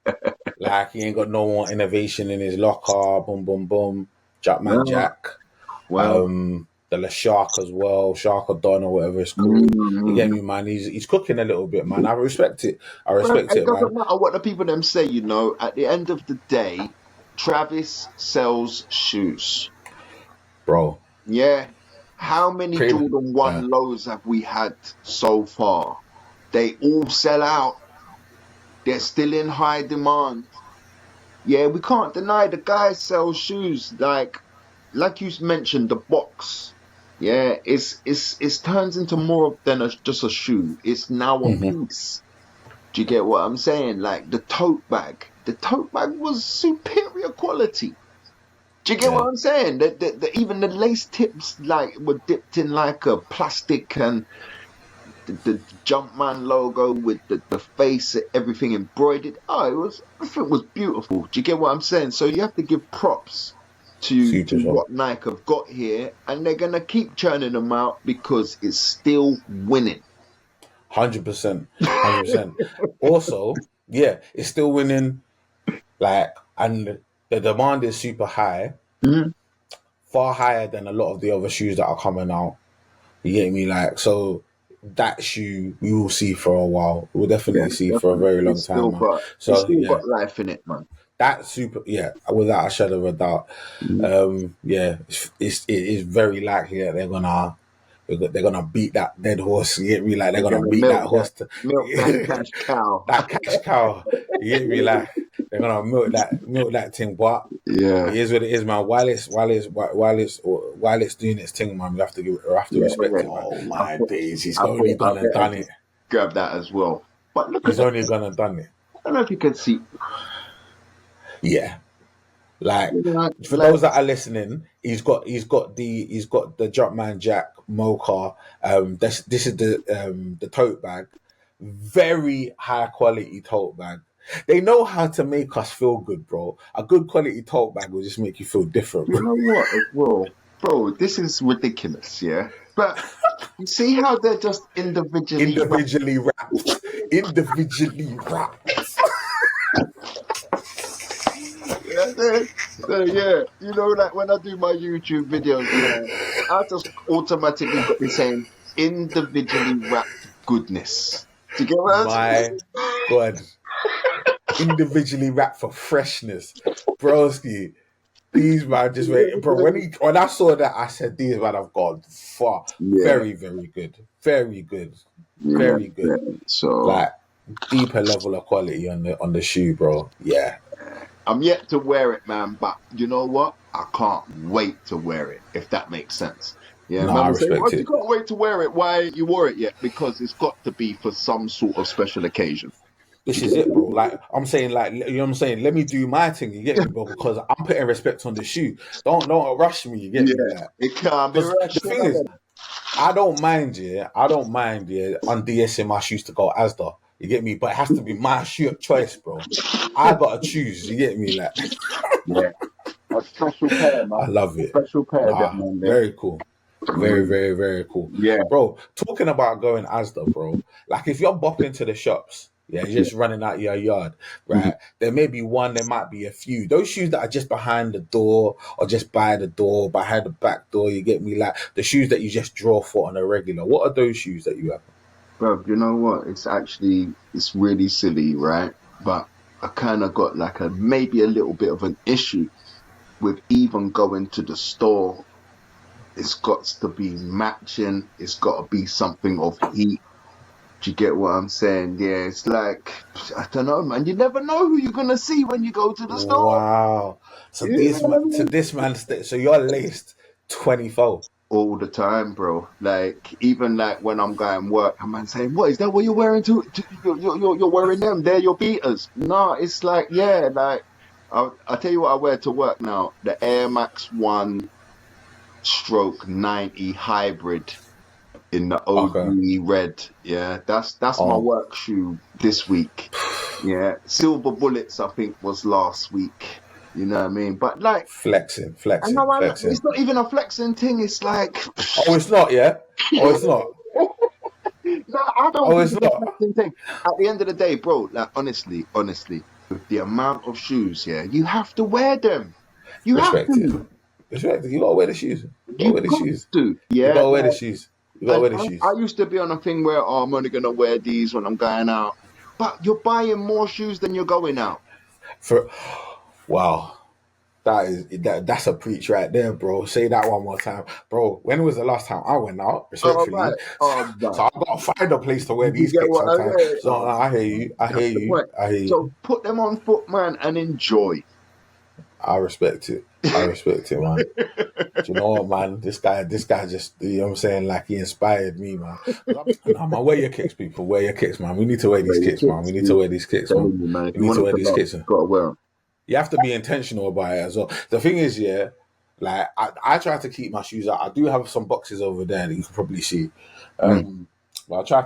Like he ain't got no more innovation in his locker. Boom, boom, boom. Jackman No, Jack. well, The La Shark as well. Shark or Don or whatever it's called. You get mm, me, man. He's cooking a little bit, man. I respect it. I well, respect it it, man. doesn't matter what the people them say, you know. At the end of the day, Travis sells shoes. Bro. Yeah. How many Cream. Jordan 1 lows have we had so far? They all sell out. They're still in high demand. Yeah, we can't deny the guy sells shoes. Like you mentioned, the box. Yeah, it's turns into more than just a shoe. It's now a piece. Do you get what I'm saying? Like the tote bag. The tote bag was superior quality. Do you get what Yeah. I'm saying? Even the lace tips like were dipped in like a plastic, and the Jumpman logo with the face, everything embroidered. Everything was beautiful. Do you get what I'm saying? So you have to give props to Super so. what Nike have got here, and they're gonna keep churning them out because it's still winning. 100%. 100%. Also, yeah, it's still winning. Like, and the demand is super high, Mhm. far higher than a lot of the other shoes that are coming out. You get me? Like, so that shoe we will see for a while. We'll Yeah, definitely see for a definitely. very long time, man. It's So still yeah, got life in it, man. that super, yeah, without a shadow of a doubt. Mhm. Yeah, it is very likely that they're gonna beat that dead horse. You get me? Like they're They're gonna gonna beat that horse to milk that cash cow. that cash cow. You get me? Like they're gonna milk that thing. But Yeah, it is what it is, man. While it's doing its thing, man, we have to yeah, respect yeah. it, man. I Oh thought, my days, he's I only thought I gone and better done it. just grab that as well. But look at He's that. only gonna done it. I don't know if you can see. Yeah. Like, for Like, those that are listening, he's got the Jumpman Jack Mocha. This is the tote bag, very high quality tote bag. They know how to make us feel good, bro. A good quality tote bag will just make you feel different, you bro. know what, as well, bro, this is ridiculous, yeah. But you see how they're just individually wrapped? Individually wrapped, individually wrapped. Yeah, yeah. You know, like when I do my YouTube videos, man, I just automatically got this saying individually wrapped goodness. Do you get what I'm My saying? God, individually wrapped for freshness, broski. These man just wait, bro. When I saw that, I said these man have gone far. Yeah, Very, very good. Very good. you know. Very good. Yeah. So Like deeper level of quality on the shoe, bro. Yeah. I'm yet to wear it, man. But you know what? I can't wait to wear it. If that makes sense. Yeah, No, man. I We say, respect well, you it. can't wait to wear it. Why ain't you wore it yet? Because it's got to be for some sort of special occasion. This is it, bro. Like I'm saying, like you know what I'm saying. Let me do my thing. You get me, bro? Because I'm putting respect on the shoe. Don't rush me. You get me, Yeah, like. it can't be Because the rushed. thing is, I don't mind, yeah. I don't mind, yeah, on DSing my shoes to go Asda. You get me? But it has to be my shoe of choice, bro. I gotta choose. You get me? Like, Yeah, a special pair, I man. love A it. special pair, that Nah, man there. very cool. Very, very, very cool. Yeah, Bro, talking about going Asda, bro. Like, if you're bopping to the shops, yeah, you're just running out your yard, mhm. right? There may be one, there might be a few. Those shoes that are just behind the door or just by the door, behind the back door, you get me? Like, the shoes that you just draw for on a regular. What are those shoes that you have? bro. You know what? It's really silly, right? But I kind of got like maybe a little bit of an issue with even going to the store. It's got to be matching. It's got to be something of heat. Do you get what I'm saying? Yeah, it's like, I don't know, man. You never know who you're gonna see when you go to the store. Wow. So You know what I mean? this man, so you're laced 24. All the time, bro. Like even like when I'm going work, a man saying, "What is that? What you're wearing? You're wearing them? They're your beaters." No, it's like yeah, like I'll tell you what I wear to work now: the Air Max One Stroke 90 Hybrid in the Okay. OG red. Yeah, that's my Oh, work shoe this week. Yeah, Silver Bullets I think was last week. You know what I mean? But like, flexing, I know flexing, it's flexing. not even a flexing thing. It's like. Oh, it's not, yeah? Oh, it's not. No, I don't Oh, think it's it's a not. flexing thing. At the end of the day, bro, like honestly, with the amount of shoes, yeah, you have to wear them. You have Respect it. to. Respect it. You gotta wear the shoes. You gotta You wear the got shoes. to. You Yeah. gotta wear the Like, shoes. You gotta and wear the I shoes. used to be on a thing where oh, I'm only gonna wear these when I'm going out. But you're buying more shoes than you're going out. For wow. That's a preach right there, bro. Say that one more time. Bro, when was the last time I went out? Oh right. Respectfully. Oh So right. I gotta find a place to wear You these get kicks what I sometimes. mean? So Oh, I hear you. I that's hear the you. point. I hear you. So put them on foot, man, and enjoy. I respect it. I respect it, man. Do you know what, man? This guy just, you know what I'm saying? Like, he inspired me, man. Nah, man, wear your kicks, people. Wear your kicks, man. We need to wear these Wear your kicks, man. We kicks, need to dude. wear these kicks, man. Telling you, man. If We you need want to them wear to these last, kicks. you gotta wear them. You have to be intentional about it as well. The thing is, yeah, like, I try to keep my shoes out. I do have some boxes over there that you can probably see. Mm. But I try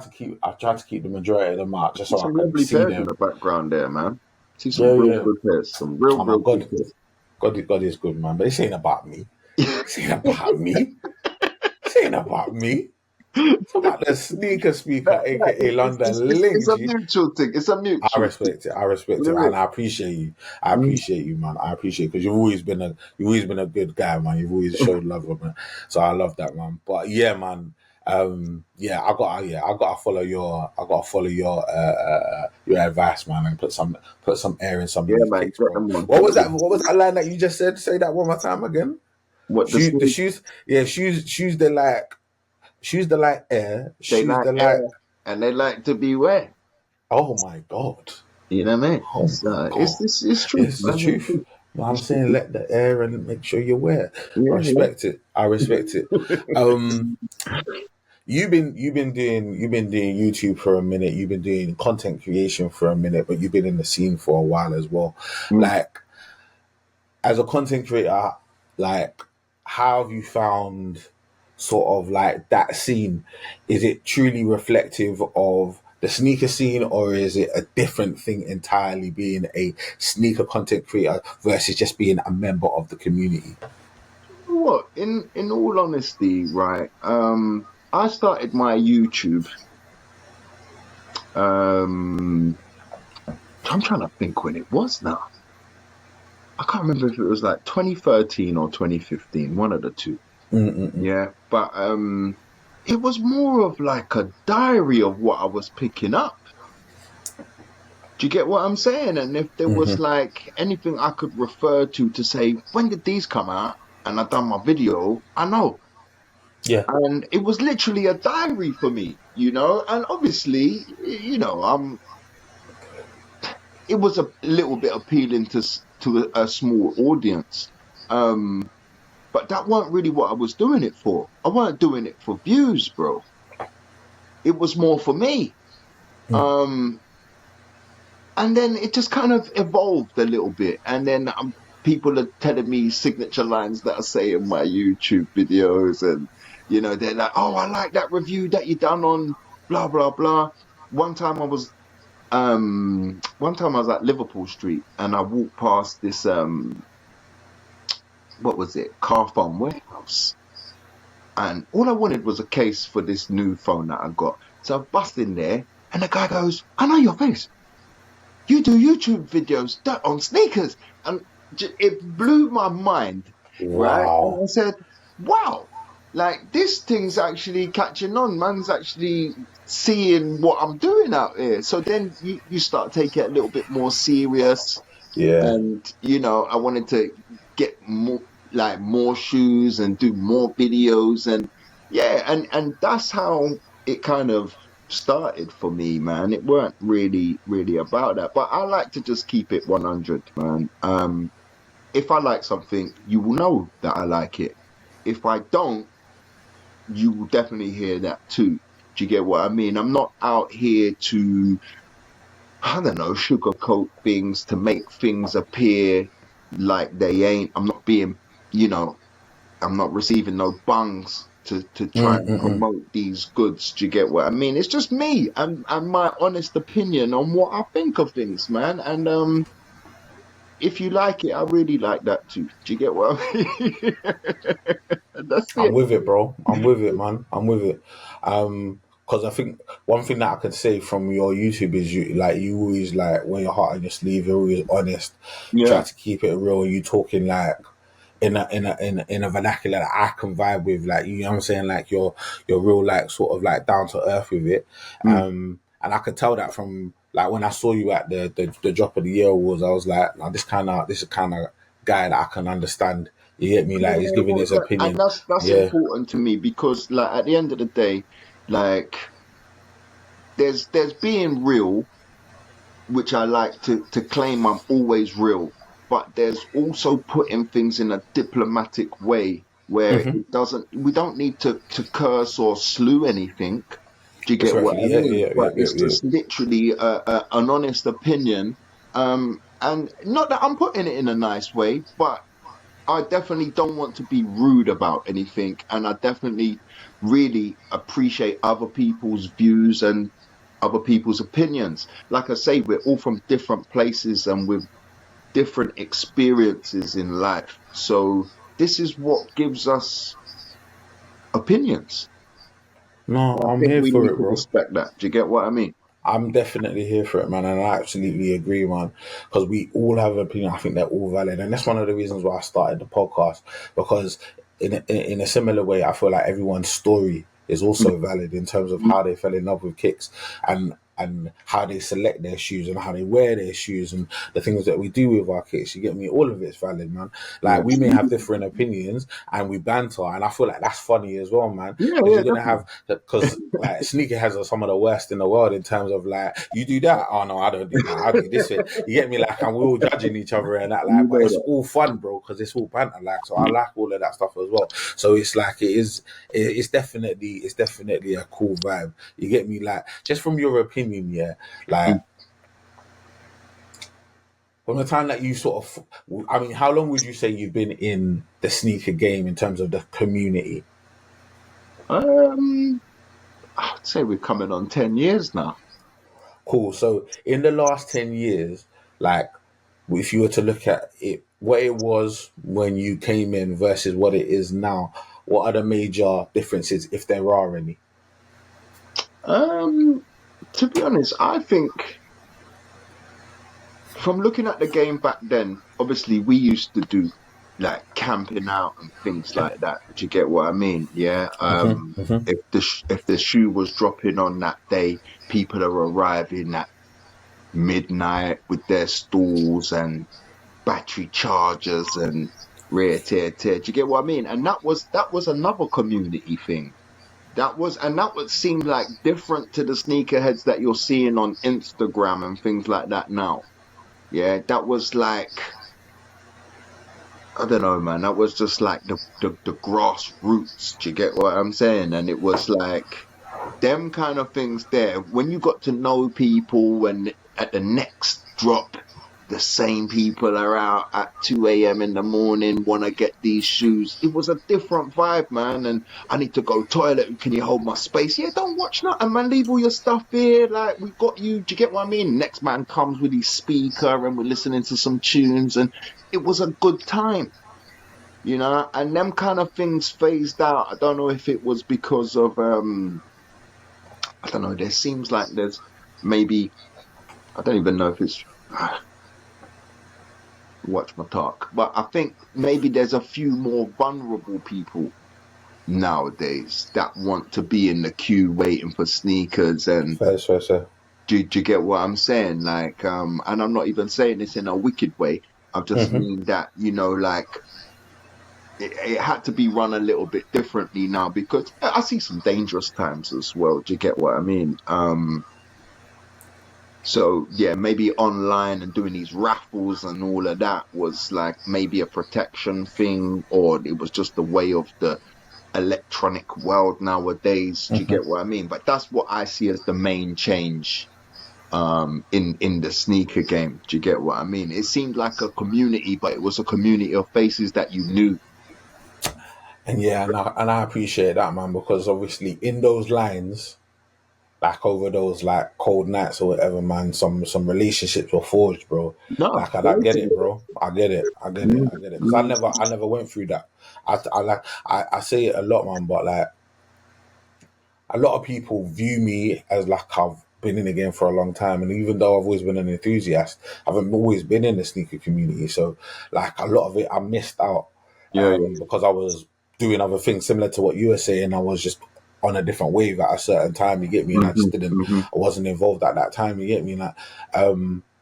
to keep the majority of them out just See so I some can lovely see pairs in them. the background there, man. See some Yeah, real yeah. good pairs. Some real, Oh my real good God. pairs. God is good, man. But this ain't about me. This ain't about me. This ain't about me. It's about the sneaker speaker, aka London It's Link. a G. mutual thing. It's a I mutual thing. respect it. I respect You it, know what and I appreciate you. I I mean? appreciate you, man. I appreciate because you've always been a good guy, man. You've always showed love, man. So I love that, man. But yeah, man. I gotta follow your advice, man, and put some air in some of Yeah, these man. kicks, Get bro. them on. What Get was them that? on. What was that line that you just said? Say that one more time again. What the The sneak, shoes, yeah, shoes. They like air. they Shoes like they like. air and they like to be wet. Oh my God. You know what I mean? Oh my God. It's truth, It's the man. It's truth. truth. You know what I'm It's the saying? truth. Let the air and make sure you're wet. I Yeah, respect it. I respect it. Um, you've been doing YouTube for a minute. You've been doing content creation for a minute, but you've been in the scene for a while as well. Mm. Like, as a content creator, like, how have you found sort of like that scene? Is it truly reflective of the sneaker scene, or is it a different thing entirely, being a sneaker content creator versus just being a member of the community? What? In all honesty, right? I started my YouTube. I'm trying to think when it was now. I can't remember if it was like 2013 or 2015, one of the two. Mm-mm-mm. Yeah, but it was more of like a diary of what I was picking up. Do you get what I'm saying? And if there was like anything I could refer to say, when did these come out? And I done my video, I know. Yeah. And it was literally a diary for me, you know. And obviously, you know, it was a little bit appealing to a small audience. But that weren't really what I was doing it for. I weren't doing it for views, bro. It was more for me. And then it just kind of evolved a little bit. And then people are telling me signature lines that I say in my YouTube videos. And, you know, they're like, oh, I like that review that you done on blah, blah, blah. One time I was at Liverpool Street and I walked past this, what was it? Car phone warehouse. And all I wanted was a case for this new phone that I got. So I bust in there and the guy goes, I know your face. You do YouTube videos on sneakers. And it blew my mind. Right? Wow. And I said, wow, like this thing's actually catching on. Man's actually seeing what I'm doing out here. So then you start taking it a little bit more serious. Yeah. And, you know, I wanted to get more shoes and do more videos. And yeah, and that's how it kind of started for me, man. It weren't really about that, but I like to just keep it 100, man. If I like something, you will know that I like it. If I don't, you will definitely hear that too. Do you get what I mean? I'm not out here to, I don't know, sugarcoat things to make things appear like they ain't. I'm not being, you know, I'm not receiving no bungs to try and promote these goods. Do you get what I mean? It's just me and my honest opinion on what I think of things, man. And if you like it, I really like that too. Do you get what I mean? That's I'm it. with it, bro. I'm with it, man. I'm with it. Because I think one thing that I could say from your YouTube is you always like wear your heart on your sleeve. You're always honest. You try Yeah. to keep it real. You talking like in a vernacular that I can vibe with. Like, you know what I'm saying? Like you're real, like sort of like down to earth with it. Mm. And I could tell that from like when I saw you at the drop of the year awards. I was like, nah, this is kind of guy that I can understand. You get me? Like, he's Yeah, giving well, his opinion. that's Yeah. important to me because, like, at the end of the day, like, there's being real, which I like to claim I'm always real, but there's also putting things in a diplomatic way where it doesn't, we don't need to curse or slew anything. Do you get what Respectfully, I yeah, mean? yeah, yeah, But yeah, it's yeah. just literally an honest opinion. And not that I'm putting it in a nice way, but I definitely don't want to be rude about anything. And I definitely really appreciate other people's views and other people's opinions. Like I say, we're all from different places and with different experiences in life. So this is what gives us opinions. No, I I'm think here we for need it, to bro. respect that. Do you get what I mean? I'm definitely here for it, man, and I absolutely agree, man. Because we all have an opinion. I think they're all valid, and that's one of the reasons why I started the podcast. Because in a similar way, I feel like everyone's story is Mm, also valid in terms of mm, how they fell in love with kicks, and and how they select their shoes and how they wear their shoes and the things that we do with our kits. You get me? All of it's valid, man. Like, we may have different opinions and we banter, and I feel like that's funny as well, man. Because you're gonna have, because like sneakerheads are some of the worst in the world in terms of like, you do that, oh no, I don't do that, I do this way. You get me? Like, and we're all judging each other and that, like, but it's all fun, bro, because it's all banter, like. So I like all of that stuff as well. So it's like, it's definitely a cool vibe. You get me? Like, just from your opinion, yeah, like. From the time that you sort of, I mean, how long would you say you've been in the sneaker game in terms of the community? I'd say we're coming on 10 years now. Cool. So in the last 10 years, like, if you were to look at it, what it was when you came in versus what it is now, what are the major differences, if there are any? To be honest, I think from looking at the game back then, obviously we used to do like camping out and things like that. Do you get what I mean? Yeah. If the shoe was dropping on that day, people are arriving at midnight with their stalls and battery chargers and rear tear. Do you get what I mean? And that was another community thing. That would seem like different to the sneakerheads that you're seeing on Instagram and things like that now. Yeah, that was like, I don't know, man. That was just like the grassroots. Do you get what I'm saying? And it was like them kind of things there. When you got to know people, and at the next drop, the same people are out at 2 a.m. in the morning, want to get these shoes. It was a different vibe, man. And I need to go toilet. Can you hold my space? Yeah, don't watch nothing, man. Leave all your stuff here. Like, we got you. Do you get what I mean? Next man comes with his speaker and we're listening to some tunes. And it was a good time, you know? And them kind of things phased out. I don't know if it was because of, I don't know. There seems like there's maybe, I don't even know if it's... watch my talk, but I think maybe there's a few more vulnerable people nowadays that want to be in the queue waiting for sneakers. And Fair. do you get what I'm saying? Like, and I'm not even saying this in a wicked way. I just mean that, you know, like, it had to be run a little bit differently now, because I see some dangerous times as well. Do you get what I mean? So yeah, maybe online and doing these raffles and all of that was like maybe a protection thing, or it was just the way of the electronic world nowadays. Do you get what I mean? But that's what I see as the main change in the sneaker game. Do you get what I mean? It seemed like a community, but it was a community of faces that you knew. And yeah, and I appreciate that, man, because obviously in those lines, like over those like cold nights or whatever, man, some relationships were forged, bro. No, Like, I get it, bro. I get it. Because I never went through that. I say it a lot, man, but like, a lot of people view me as like I've been in the game for a long time, and even though I've always been an enthusiast, I've always been in the sneaker community. So like, a lot of it I missed out because I was doing other things similar to what you were saying. I was just on a different wave at a certain time, you get me, and I just didn't, I wasn't involved at that time, you get me, like,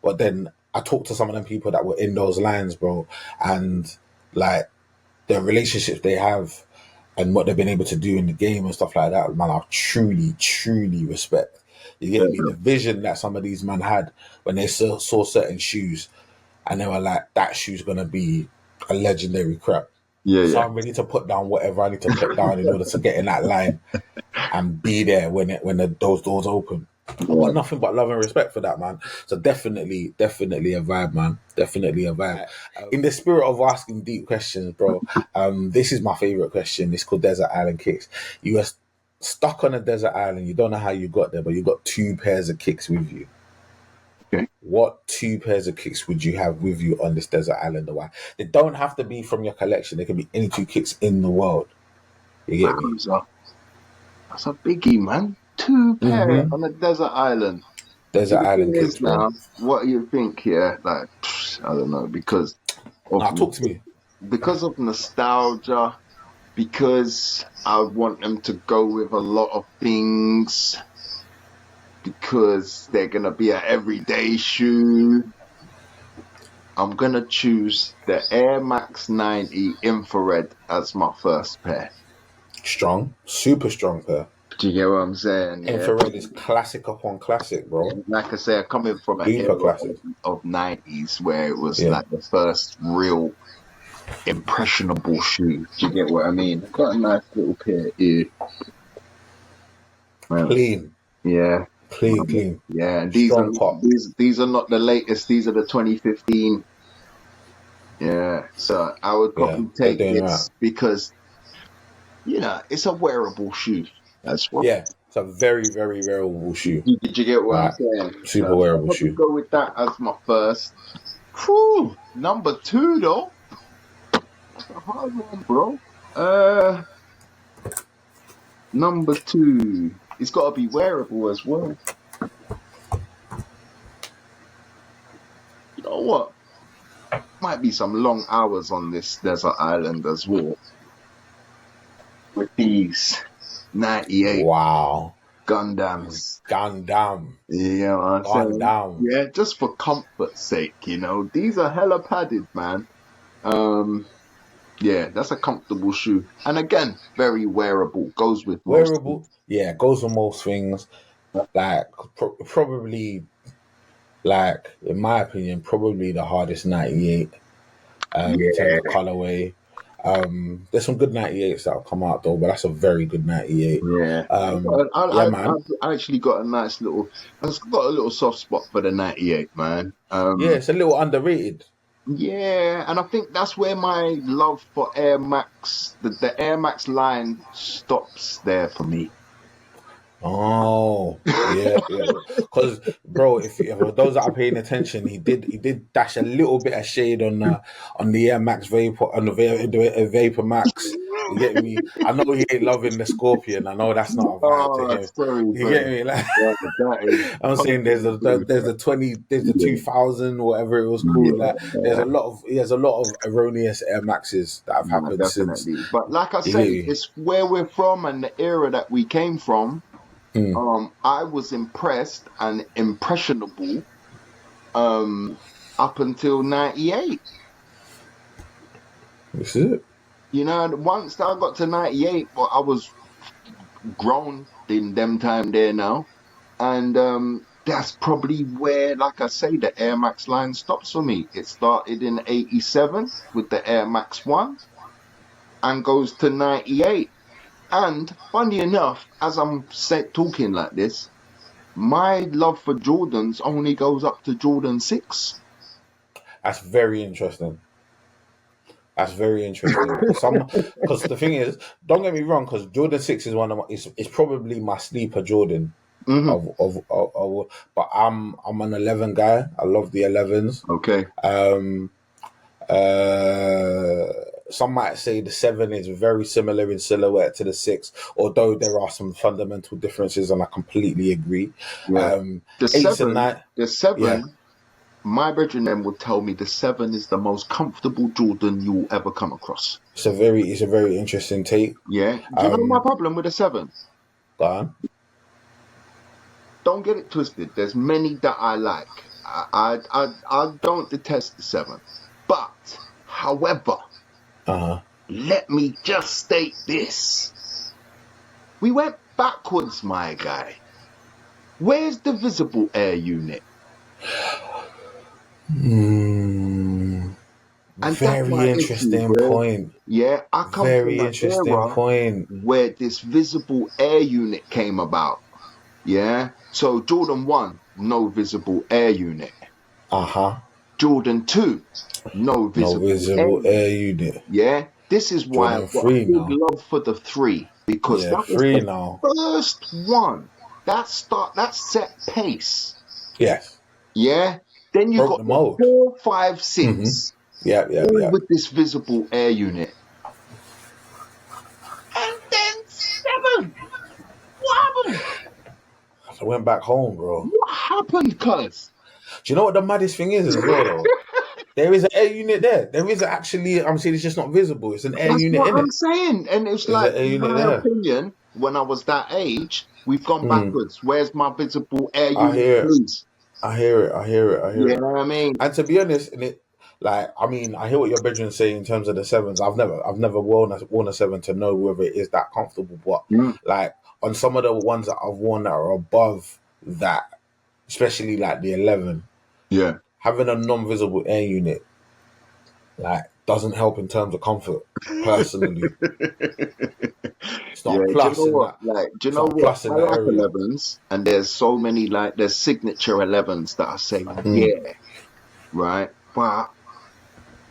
but then I talked to some of them people that were in those lines, bro, and like the relationships they have and what they've been able to do in the game and stuff like that, man, I truly respect. You get me? The vision that some of these men had when they saw certain shoes, and they were like, that shoe's gonna be a legendary crap. So I'm ready to put down whatever I need to put down in order to get in that line and be there when those doors open. I've got nothing but love and respect for that, man. So definitely a vibe, man. Definitely a vibe. In the spirit of asking deep questions, bro, this is my favorite question. It's called Desert Island Kicks. You are stuck on a desert island. You don't know how you got there, but you got 2 pairs of kicks with you. Okay. What 2 pairs of kicks would you have with you on this desert island? Or why? They don't have to be from your collection. They can be any 2 kicks in the world. You get me? That's a biggie, man. 2 pair on a desert island. Desert Island kicks, bro. What do you think here? Like, I don't know, because talk to me. Because of nostalgia, because I want them to go with a lot of things. because they're gonna be an everyday shoe, I'm gonna choose the Air Max 90 Infrared as my first pair. Strong, super strong pair. Do you get what I'm saying? Infrared is classic upon classic, bro. And like I say, coming from an Super era classic. of 90s where it was like the first real impressionable shoe. Do you get what I mean? Got a nice little pair here. Clean. Yeah. Clean. Yeah, and these are not the latest. These are the 2015. Yeah, so I would probably take this because, you know, it's a wearable shoe. That's what. Yeah, it's a very, very wearable shoe. Did you get what I'm saying? Super wearable I'll shoe. Go with that as my first. Whew, number 2 though. That's a hard one, bro. Number 2. It's got to be wearable as well. You know what? Might be some long hours on this desert island as well. With these 98. Wow. Gundams. Gundam. Yeah, I'm saying. Gundam. Yeah, just for comfort's sake, you know. These are hella padded, man. Yeah, that's a comfortable shoe. And again, very wearable. Goes with most wearable. Things. Yeah, goes with most things. Like, probably, like, in my opinion, probably the hardest 98 in terms of colorway. There's some good 98s that have come out though, but that's a very good 98. Yeah. Man. I actually got a nice little. I've got a little soft spot for the 98, man. Yeah, it's a little underrated. Yeah, and I think that's where my love for Air Max, the Air Max line, stops there for me. Oh, yeah. Because, bro, if those that are paying attention, he did dash a little bit of shade on the Air Max Vapor, on the Vapor Max. You get me? I know he ain't loving the Scorpion. I know that's not a vibe to him. Sorry, you get me? Like, I'm saying there's the 2000, whatever it was called. Like, there's a lot of erroneous Air Maxes that have happened since. But like I say, it's where we're from and the era that we came from. I was impressed and impressionable up until 98. This is it. You know, once I got to 98, well, I was grown in them time there now. And that's probably where, like I say, the Air Max line stops for me. It started in 87 with the Air Max 1 and goes to 98. And funny enough, as I'm talking like this, my love for Jordans only goes up to Jordan 6. That's very interesting. Because the thing is, don't get me wrong, because Jordan 6 is is probably my sleeper Jordan. But I'm an 11 guy. I love the 11s. Okay. Some might say the 7 is very similar in silhouette to the 6, although there are some fundamental differences, and I completely agree. Yeah. The 7, yeah. My brethren would tell me the 7 is the most comfortable Jordan you'll ever come across. It's a very interesting take. Yeah. Do you know my problem with the 7? Go on. Don't get it twisted. There's many that I like. I don't detest the 7. But, however, let me just state this. We went backwards, my guy. Where's the visible air unit? And very interesting point. Yeah, I come very from interesting era point where this visible air unit came about. Yeah, so Jordan 1, no visible air unit. Jordan 2, no visible air unit. Yeah, this is why I've got a big love for the 3, because that was the first one that set pace. Yes. Yeah. Then you got the 4, 5, 6. Yeah. With this visible air unit. And then 7. What happened? I went back home, bro. What happened, cuz? Do you know what the maddest thing is as well, though? There is an air unit there. There is actually, I'm saying it's just not visible. It's an air unit in it. That's what I'm saying. And it's like, in my opinion, when I was that age, We've gone backwards. Where's my visible air I unit, hear it. please? I hear it. You know what I mean? And to be honest, I hear what your bedroom's saying in terms of the sevens. I've never worn a seven to know whether it is that comfortable. But like on some of the ones that I've worn that are above that, especially like the 11, Yeah. having a non-visible air unit like doesn't help in terms of comfort. Personally, it's not Yeah, a do you plus know in what? that. Like, do you It's know not a what? plus in I that like area. 11s, and there's so many like there's signature 11s that I say, yeah, right. But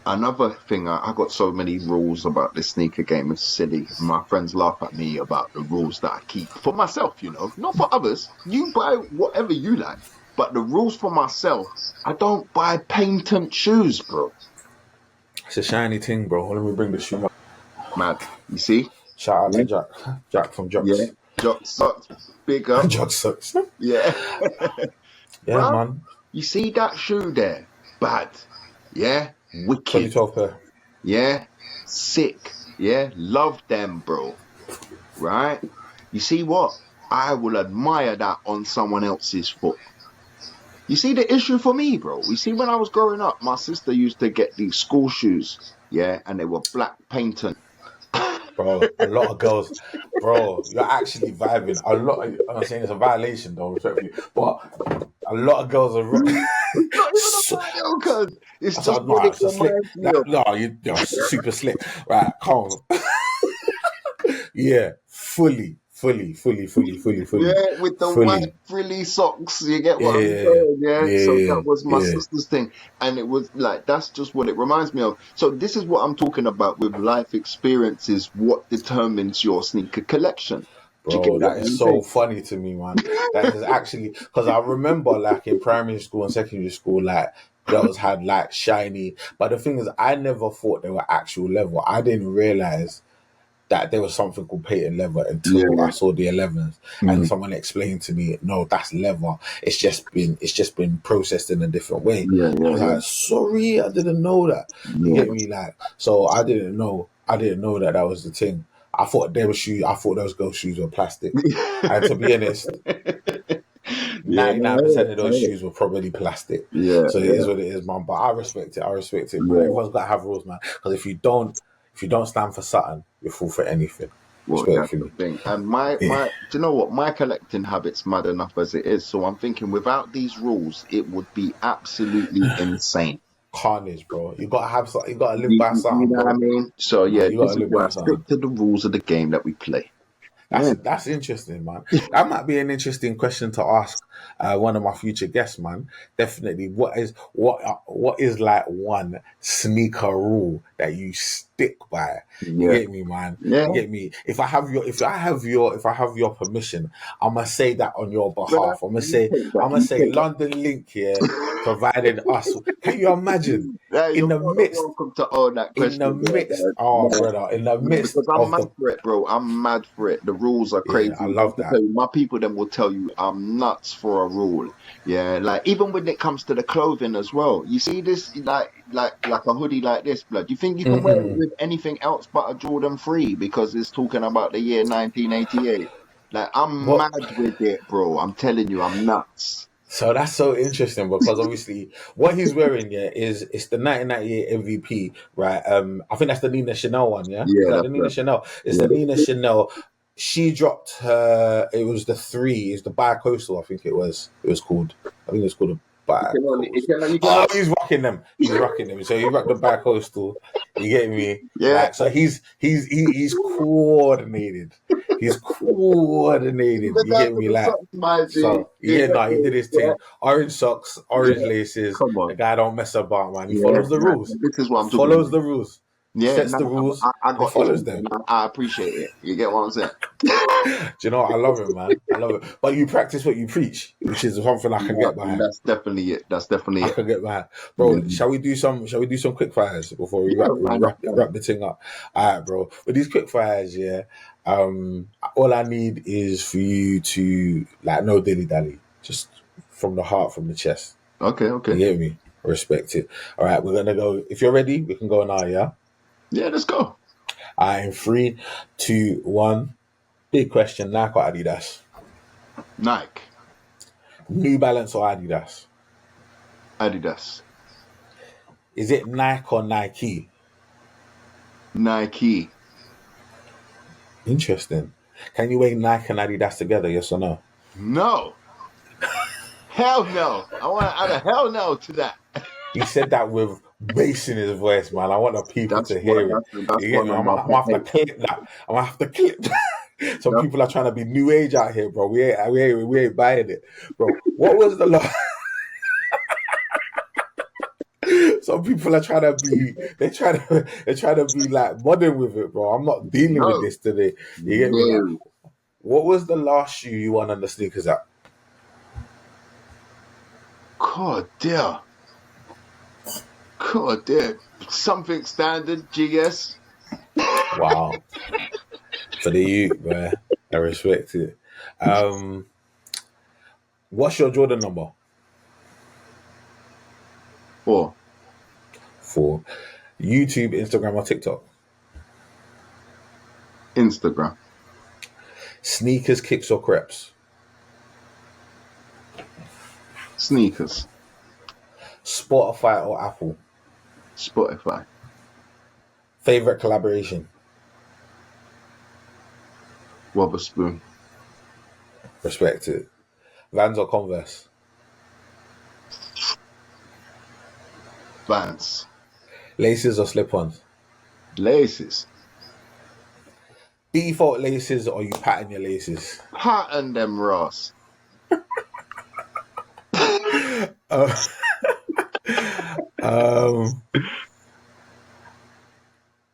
another thing, I got so many rules about this sneaker game. It's silly. My friends laugh at me about the rules that I keep for myself. Not for others. You buy whatever you like, but the rules for myself, I don't buy patent shoes, bro. It's a shiny thing, bro. Let me bring the shoe up. Mad. You see? Shout out Yeah, to Jack from yeah. Jocks. Jock socks, big up. Jocks sucks. Yeah. Yeah, Bro, man. you see that shoe there? Bad. Yeah? Wicked. 2012 pair. Yeah? Sick. Yeah? Love them, bro. Right? You see what? I will admire that on someone else's foot. You see the issue for me, bro? You see, when I was growing up, my sister used to get these school shoes. Yeah? And they were black patent. Bro, a lot of girls, bro, you're actually vibing. I'm not saying it's a violation though, respectfully, but a lot of girls are. It's not even a so, video, cuz. It's so, just what no, it it's a slick. reminds me of. No, you're super slick. Right, calm. Yeah, fully. Yeah, with the white frilly socks, you get what I'm Yeah, saying, yeah? So that was my yeah. sister's thing. And it was like, that's just what it reminds me of. So this is what I'm talking about with life experiences, what determines your sneaker collection. Do you get Bro, what that is I'm so saying? funny to me, man. That is actually because I remember, like in primary school and secondary school, like girls had like shiny. But the thing is, I never thought they were actual leather. I didn't realize that there was something called patent leather until I Yeah. saw the 11s, and Mm. someone explained to me, "No, that's leather. It's just been processed in a different way." Yeah, I yeah, was yeah. like, "Sorry, I didn't know that." You Yeah. get me? Like, so I didn't know. I didn't know that that was the thing. I thought they were shoes. I thought those girls' shoes were plastic. And to be honest, Yeah, no, I hear 99% it, of I those hear it. shoes were probably plastic. Yeah, So it is yeah, what it is, man. But I respect it. I respect it, man. yeah. Everyone's got to have rules, man. Because if you don't stand for something, you fall for anything. Well, that's the Respectfully. thing. And do you know what? My collecting habit's mad enough as it is. So I'm thinking without these rules, it would be absolutely insane. Carnage, bro. You gotta have something. You gotta live by You something, know what I bro. mean? So yeah, You this gotta is live why I by stick something. to the rules of the game that we play. Yeah. That's interesting, man. That might be an interesting question to ask one of my future guests, man. Definitely. What is like one sneaker rule that you stick by? You Yeah. get me, man. Yeah. You get me. If I have your permission, I'm gonna say that on your Brother, behalf. I'm gonna you say take that. I'm gonna You say take that. London Link here provided us. Can you imagine Yeah, in you're the more than midst welcome to own that in the question, bro. midst? Oh, brother, in the midst Because I'm of mad the for it, bro. I'm mad for it. The rules are yeah, I crazy. I love can that. tell you, my people then will tell you I'm nuts for a rule. Yeah, like even when it comes to the clothing as well. You see this, like a hoodie like this, blood. You think you can wear it Mm-mm. with anything else but a Jordan 3 because it's talking about the year 1988. Like I'm What? mad with it, bro. I'm telling you, I'm nuts. So that's so interesting because obviously what he's wearing, yeah, is it's the 1998 MVP, right? I think that's the Nina Chanel one, yeah. Is Yeah, that the that's Nina right. Chanel? It's Yeah. the Nina Chanel. She dropped her. It was the three. It's the bi-coastal. I think it was. It was called. I think it was called a bi-coastal. You can Oh, only, he's rocking them. He's rocking them. So he rocked the bi-coastal. You get me? yeah. Like so, he's coordinated. He's coordinated. Even You down get to me? the Like socks, my G. so. You Yeah, get no, he me? did his Yeah. thing. Orange socks, orange Yeah. laces. Come The on. guy don't mess about, man. He Yeah, follows the man. rules. This is what I'm talking Follows about. the rules. Yeah, Sets no, the rules I and he got follows issues, them. and I appreciate it. You get what I'm saying? Do you know what? I love it, man. I love it. But you practice what you preach, which is something I can Yeah, get and behind. that's definitely it. That's definitely I it. can get behind. Yeah, Bro, shall we do some quick fires before we yeah, wrap why we not? wrap, wrap the thing up? Alright, bro. With these quick fires, yeah, all I need is for you to like no dilly dally. Just from the heart, from the chest. Okay, You okay. get me? Respect it. Alright, we're gonna go. If you're ready, we can go now, yeah? Yeah, let's go. Alright, in 3, 2, 1. Big question, Nike or Adidas? Nike. New Balance or Adidas? Adidas. Is it Nike or Nike? Nike. Interesting. Can you weigh Nike and Adidas together, yes or no? No. Hell no. I want to add a hell no to that. He said that with bass in his voice, man. I want the people to hear it. That's You get me? I'm gonna have to clip that. I'm gonna have to clip that. Some people are trying to be new age out here, bro. We ain't buying it, bro. What was the last? Some people are trying to be. They're trying to be like modern with it, bro. I'm not dealing with this today. You get me? Like, what was the last shoe you won on the sneakers app? God dear. Something standard, GS. Wow. For the youth, man. I respect it. What's your Jordan number? 4. YouTube, Instagram, or TikTok? Instagram. Sneakers, kicks, or crepes? Sneakers. Spotify or Apple? Spotify. Favorite collaboration? Wotherspoon. Respect it. Vans or Converse? Vans. Laces or slip-ons? Laces. Default laces or you pattern your laces? Pattern them, Ross.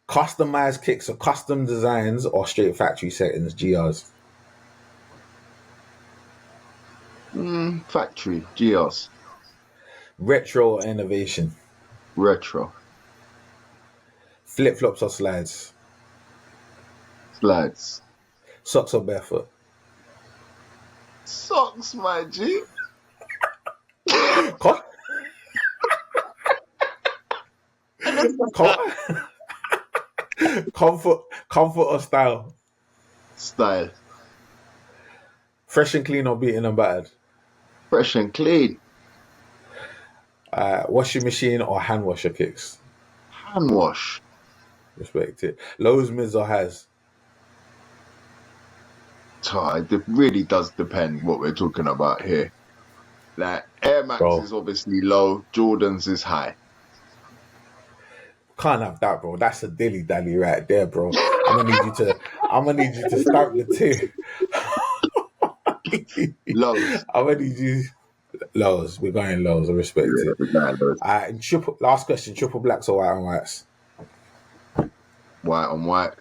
Customized kicks or custom designs or straight factory settings, GRs? Factory, GRs. Retro or innovation? Retro. Flip-flops or slides? Slides. Socks or barefoot? Socks, my G. Comfort or style? Style. Fresh and clean or beaten and battered? Fresh and clean. Washing machine or hand wash your kicks? Hand wash. Respect it. Lows, mids or highs? It really does depend what we're talking about here. Like Air Max is obviously low, Jordan's is high. Can't have that, bro. That's a dilly dally right there, bro. I'm gonna need you to stamp the two. Lows. I'm gonna need you lows. We're going lows. I respect it. And last question: triple blacks or white on whites? White on white.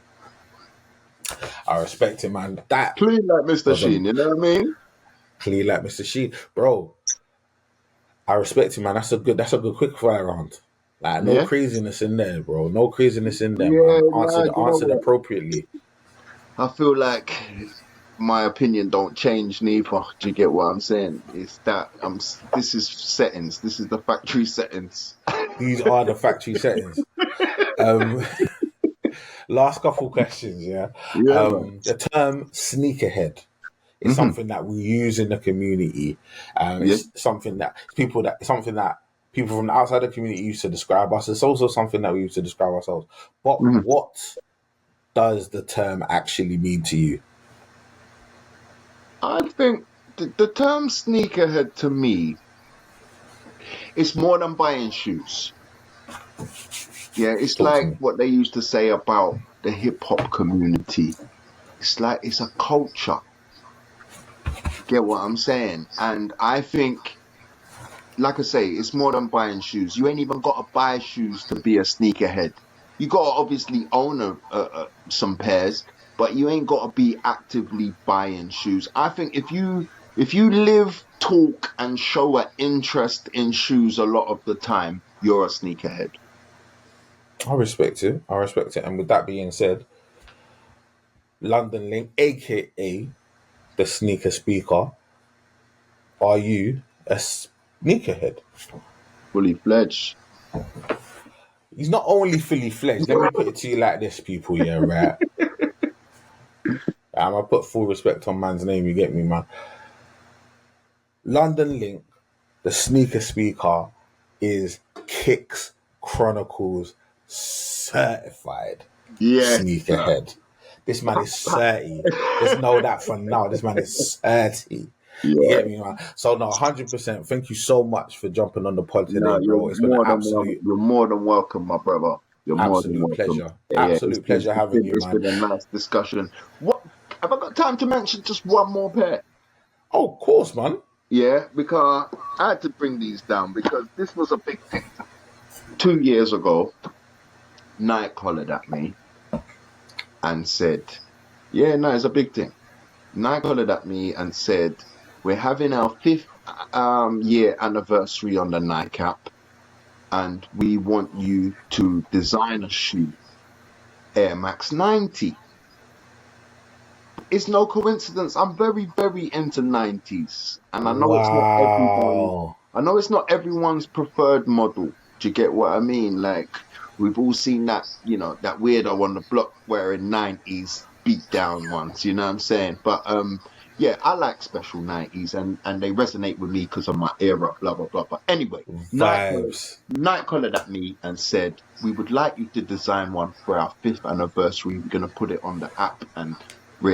I respect it, man. That clean like Mr. Sheen, you know what I mean? Clean like Mr. Sheen, bro. I respect it, man. That's a good quick fire round. Like no craziness in there, bro. No craziness in there, man. Answered appropriately. I feel like my opinion don't change neither. Do you get what I'm saying? It's that this is settings. This is the factory settings. These are the factory settings. Last couple questions, the term sneakerhead is something that we use in the community. It's something that people from the outside the community use to describe us. It's also something that we use to describe ourselves. But what does the term actually mean to you? I think the term sneakerhead to me is more than buying shoes. Yeah, it's like what they used to say about the hip hop community. It's like it's a culture. Get what I'm saying? And I think, like I say, it's more than buying shoes. You ain't even got to buy shoes to be a sneakerhead. You got to obviously own some pairs, but you ain't got to be actively buying shoes. I think if you live, talk, and show an interest in shoes a lot of the time, you're a sneakerhead. I respect it. And with that being said, London LINC, aka the sneaker speaker, are you a sneakerhead? Fully fledged. He's not only fully fledged. Let me put it to you like this, people. Yeah, right. I'm gonna put full respect on man's name. You get me, man. London LINC, the sneaker speaker, is Kicks Chronicles certified Yes, sir. sneakerhead. This man is 30. Just know that for now. This man is 30. You Yeah. get me, man? So, no, 100%. Thank you so much for jumping on the pod No, today, bro. It's been an absolute, you're more than welcome, my brother. You're more than absolute welcome. pleasure. Yeah, Absolute pleasure having you, it's man. been a nice discussion. What have I got time to mention? Just one more pair. Oh, of course, man. Yeah, because I had to bring these down because this was a big thing. 2 years ago, Nike hollered at me and said, "Yeah, no, it's a big thing." Nike hollered at me and said, "We're having our fifth year anniversary on the Nike app, and we want you to design a shoe, Air Max 90." It's no coincidence. I'm very, very into 90s, and Wow. I know it's not everyone's preferred model. Do you get what I mean? Like we've all seen that, that weirdo on the block wearing 90s beat down ones. You know what I'm saying? But yeah, I like special 90s, and they resonate with me because of my era. Blah blah blah. But anyway, Vibes. Nike hollered at me and said, "We would like you to design one for our fifth anniversary. We're gonna put it on the app and." So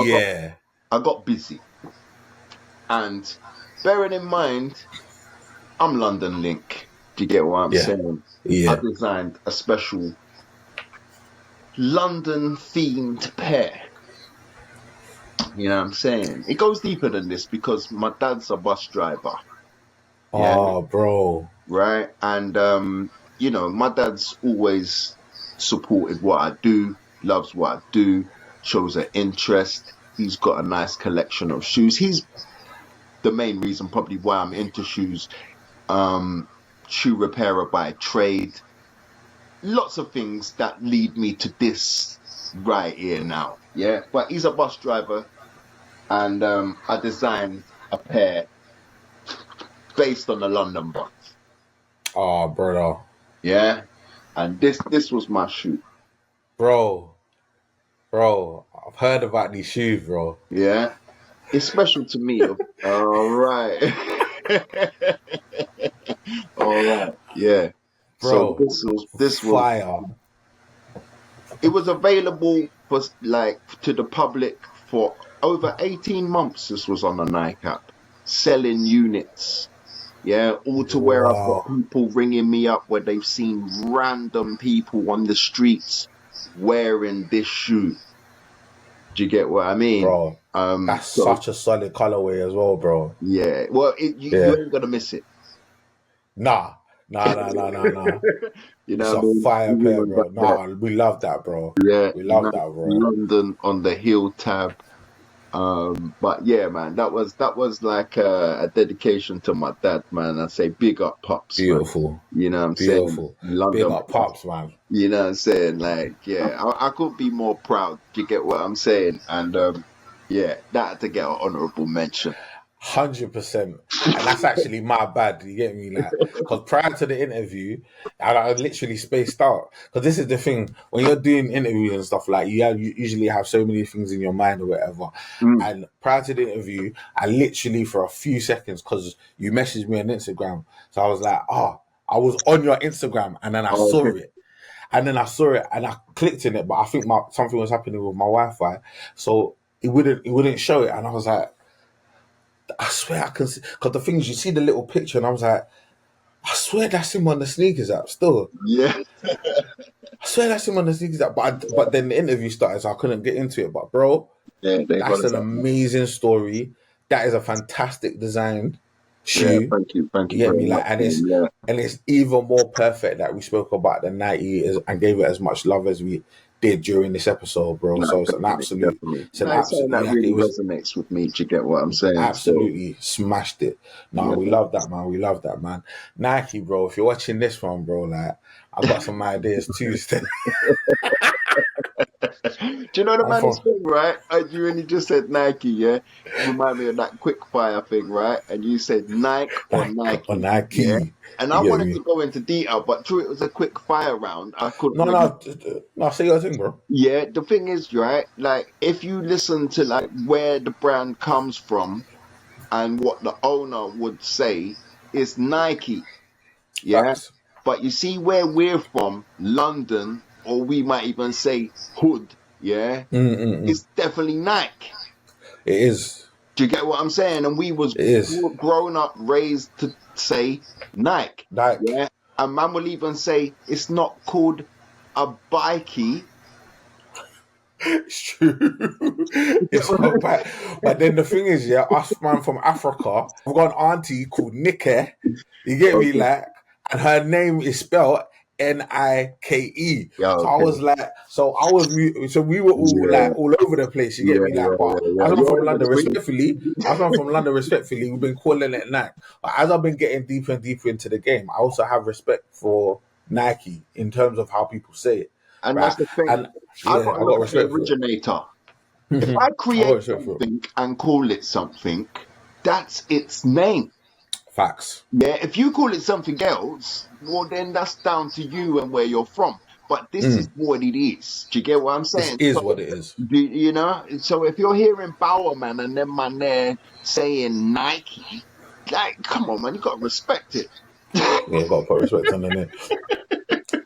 Yeah. I got busy, and bearing in mind, I'm London LINC. Do you get what I'm saying? Yeah. I designed a special London themed pair. You know what I'm saying? It goes deeper than this because my dad's a bus driver. Yeah. Oh, bro. Right. And my dad's always supported what I do, loves what I do, shows an interest. He's got a nice collection of shoes. He's the main reason probably why I'm into shoes. Shoe repairer by trade. Lots of things that lead me to this right here now. Yeah. But he's a bus driver, and I designed a pair based on the London bus. Oh, brother. Yeah. And this was my shoe. Bro, I've heard about these shoes, bro. Yeah. It's special to me. All right. All right. Yeah. So Bro, this was fire. it was available for to the public for over 18 months. This was on the Nike app, selling units. Yeah, all to where I've got people ringing me up where they've seen random people on the streets wearing this shoe. Do you get what I mean? Bro, that's such a solid colorway as well, bro. Yeah. Well, you ain't gonna miss it. Nah. You It's know a what I mean? fire pair, bro. Nah, we love that, bro. Yeah. We love that, bro. London on the heel tab. But yeah, man, that was like a dedication to my dad, man. I say big up, pops. Beautiful. Man. You know what I'm Beautiful. saying? London, big up, pops, man. You know what I'm saying? Like, yeah, I could be more proud. Do you get what I'm saying? And yeah, that had to get an honourable mention. 100%, and that's actually my bad. You get me, like, because prior to the interview, I literally spaced out. Because this is the thing: when you're doing interviews and stuff, like you usually have so many things in your mind or whatever. And prior to the interview, I literally for a few seconds, because you messaged me on Instagram, so I was like, I was on your Instagram, and then I saw it. And then I saw it and I clicked in it, but I think something was happening with my Wi-Fi, so it wouldn't show it. And I was like, I swear I can see, because the thing is, you see the little picture, and I was like, I swear that's him on the sneakers app still. Yeah. I swear that's him on the sneakers app. But then the interview started, so I couldn't get into it. But bro, that's an amazing story. That is a fantastic design shoe. Yeah, thank you. You get me, much, and it's even more perfect that we spoke about the 90 and gave it as much love as we did during this episode, bro. No, so it's an absolute, that really resonates with me. Do you get what I'm saying? Absolutely smashed it. No, we love that, man. We love that, man. Nike, bro. If you're watching this one, bro, like I've got some ideas too. Do you know the maddest thing, right? You only just said Nike, yeah? You remind me of that quick fire thing, right? And you said Nike or Nike. Or Nike. Yeah? And I wanted to go into detail, but through it was a quick fire round. I couldn't. No, say your thing, bro. Yeah, the thing is, right? Like, if you listen to like where the brand comes from, and what the owner would say is Nike. Yeah. Facts. But you see where we're from, London, or we might even say Hood, yeah, it's definitely Nike. It is. Do you get what I'm saying? And we was It is. grown up, raised to say Nike. Nike. Yeah. And man will even say it's not called a bikey. It's true. It's not bad. But then the thing is, yeah, us man from Africa, we've got an auntie called Nike. You get me, like, and her name is spelled Nike. Yeah, so I was like, so we were all like all over the place. You get me, like, but as I'm from London, respectfully, we've been calling it Nike. But as I've been getting deeper and deeper into the game, I also have respect for Nike in terms of how people say it. And that's the thing. And I got respect for the originator. If I create something and call it something, that's its name. Facts. Yeah, if you call it something else, well, then that's down to you and where you're from. But this is what it is. Do you get what I'm saying? This is what it is. You know? So if you're hearing Bowerman and then man there saying Nike, like, come on, man, you got to respect it. Yeah, you got to put respect on the name.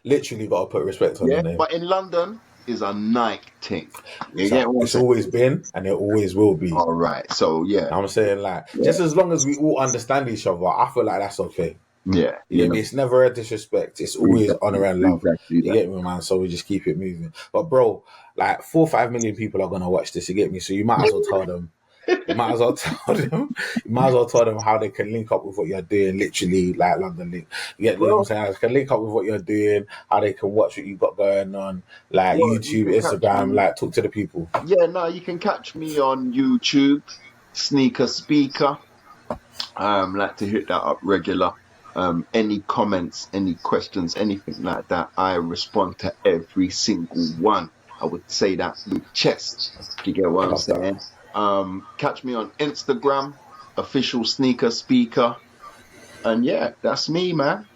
Literally got to put respect on the name. But in London, is a Nike thing. It's always been and it always will be. All right. So, yeah. I'm saying, like, just as long as we all understand each other, I feel like that's okay. Yeah. You get me? It's never a disrespect. It's always honor and love. You get me, man? So we just keep it moving. But, bro, like, 4 or 5 million people are going to watch this. You get me? So you might as well tell them. You might as well tell them how they can link up with what you're doing, literally, like London Link. You get what I'm saying? They can link up with what you're doing, how they can watch what you've got going on, like YouTube, Instagram, like talk to the people. Yeah, no, you can catch me on YouTube, Sneaker Speaker. Like to hit that up regular. Any comments, any questions, anything like that, I respond to every single one. I would say that with chest. You get what I'm saying? Catch me on Instagram, official Sneaker Speaker. And yeah, that's me, man.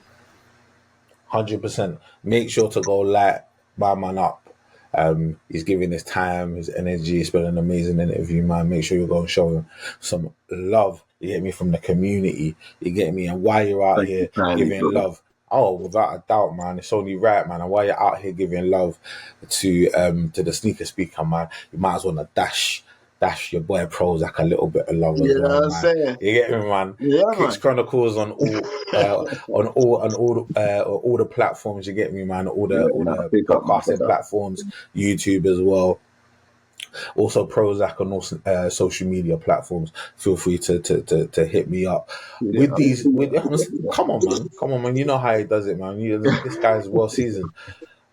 100%. Make sure to go light my man up. He's giving his time, his energy. It's been an amazing interview, man. Make sure you go and show him some love. You get me, from the community. You get me, and while you're out here giving love, oh, without a doubt, man, it's only right, man. And while you're out here giving love to the Sneaker Speaker, man, you might as well dash your boy PROZECH a little bit of love as well, man. Saying. You get me, man? Yeah, Kicks Chronicles on all the platforms. You get me, man? All the podcasting platforms, YouTube as well. Also, PROZECH on all social media platforms. Feel free to hit me up with these. Come on, man. You know how he does it, man. This guy's well seasoned.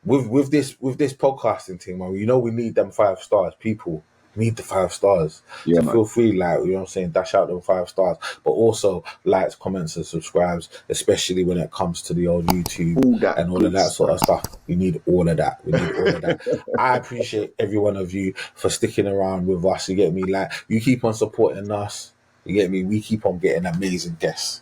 With this podcasting thing, man. You know we need them 5 stars, people. Need the 5 stars. Yeah, so feel free, like, you know what I'm saying, dash out them 5 stars. But also likes, comments, and subscribes, especially when it comes to the old YouTube and all of that sort of stuff. We need all of that. I appreciate every one of you for sticking around with us. You get me? Like, you keep on supporting us. You get me? We keep on getting amazing guests.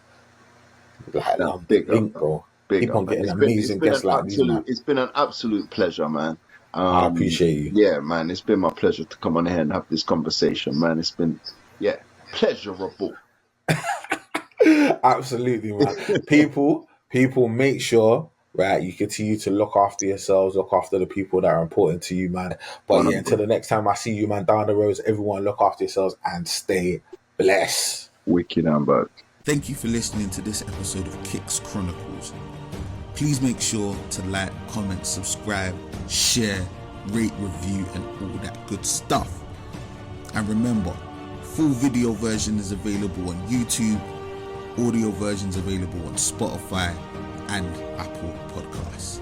Like, big link, bro. Keep on getting amazing guests like these, man. It's been an absolute pleasure, man. I appreciate you. Yeah, man, it's been my pleasure to come on here and have this conversation, man. It's been, pleasurable. Absolutely, man. People, make sure, right, you continue to look after yourselves, look after the people that are important to you, man. But yeah, until the next time I see you, man, down the roads, everyone look after yourselves and stay blessed. Wicked, Amber. Thank you for listening to this episode of Kicks Chronicles. Please make sure to like, comment, subscribe, share, rate, review, and all that good stuff. And remember, full video version is available on YouTube, audio versions available on Spotify and Apple Podcasts.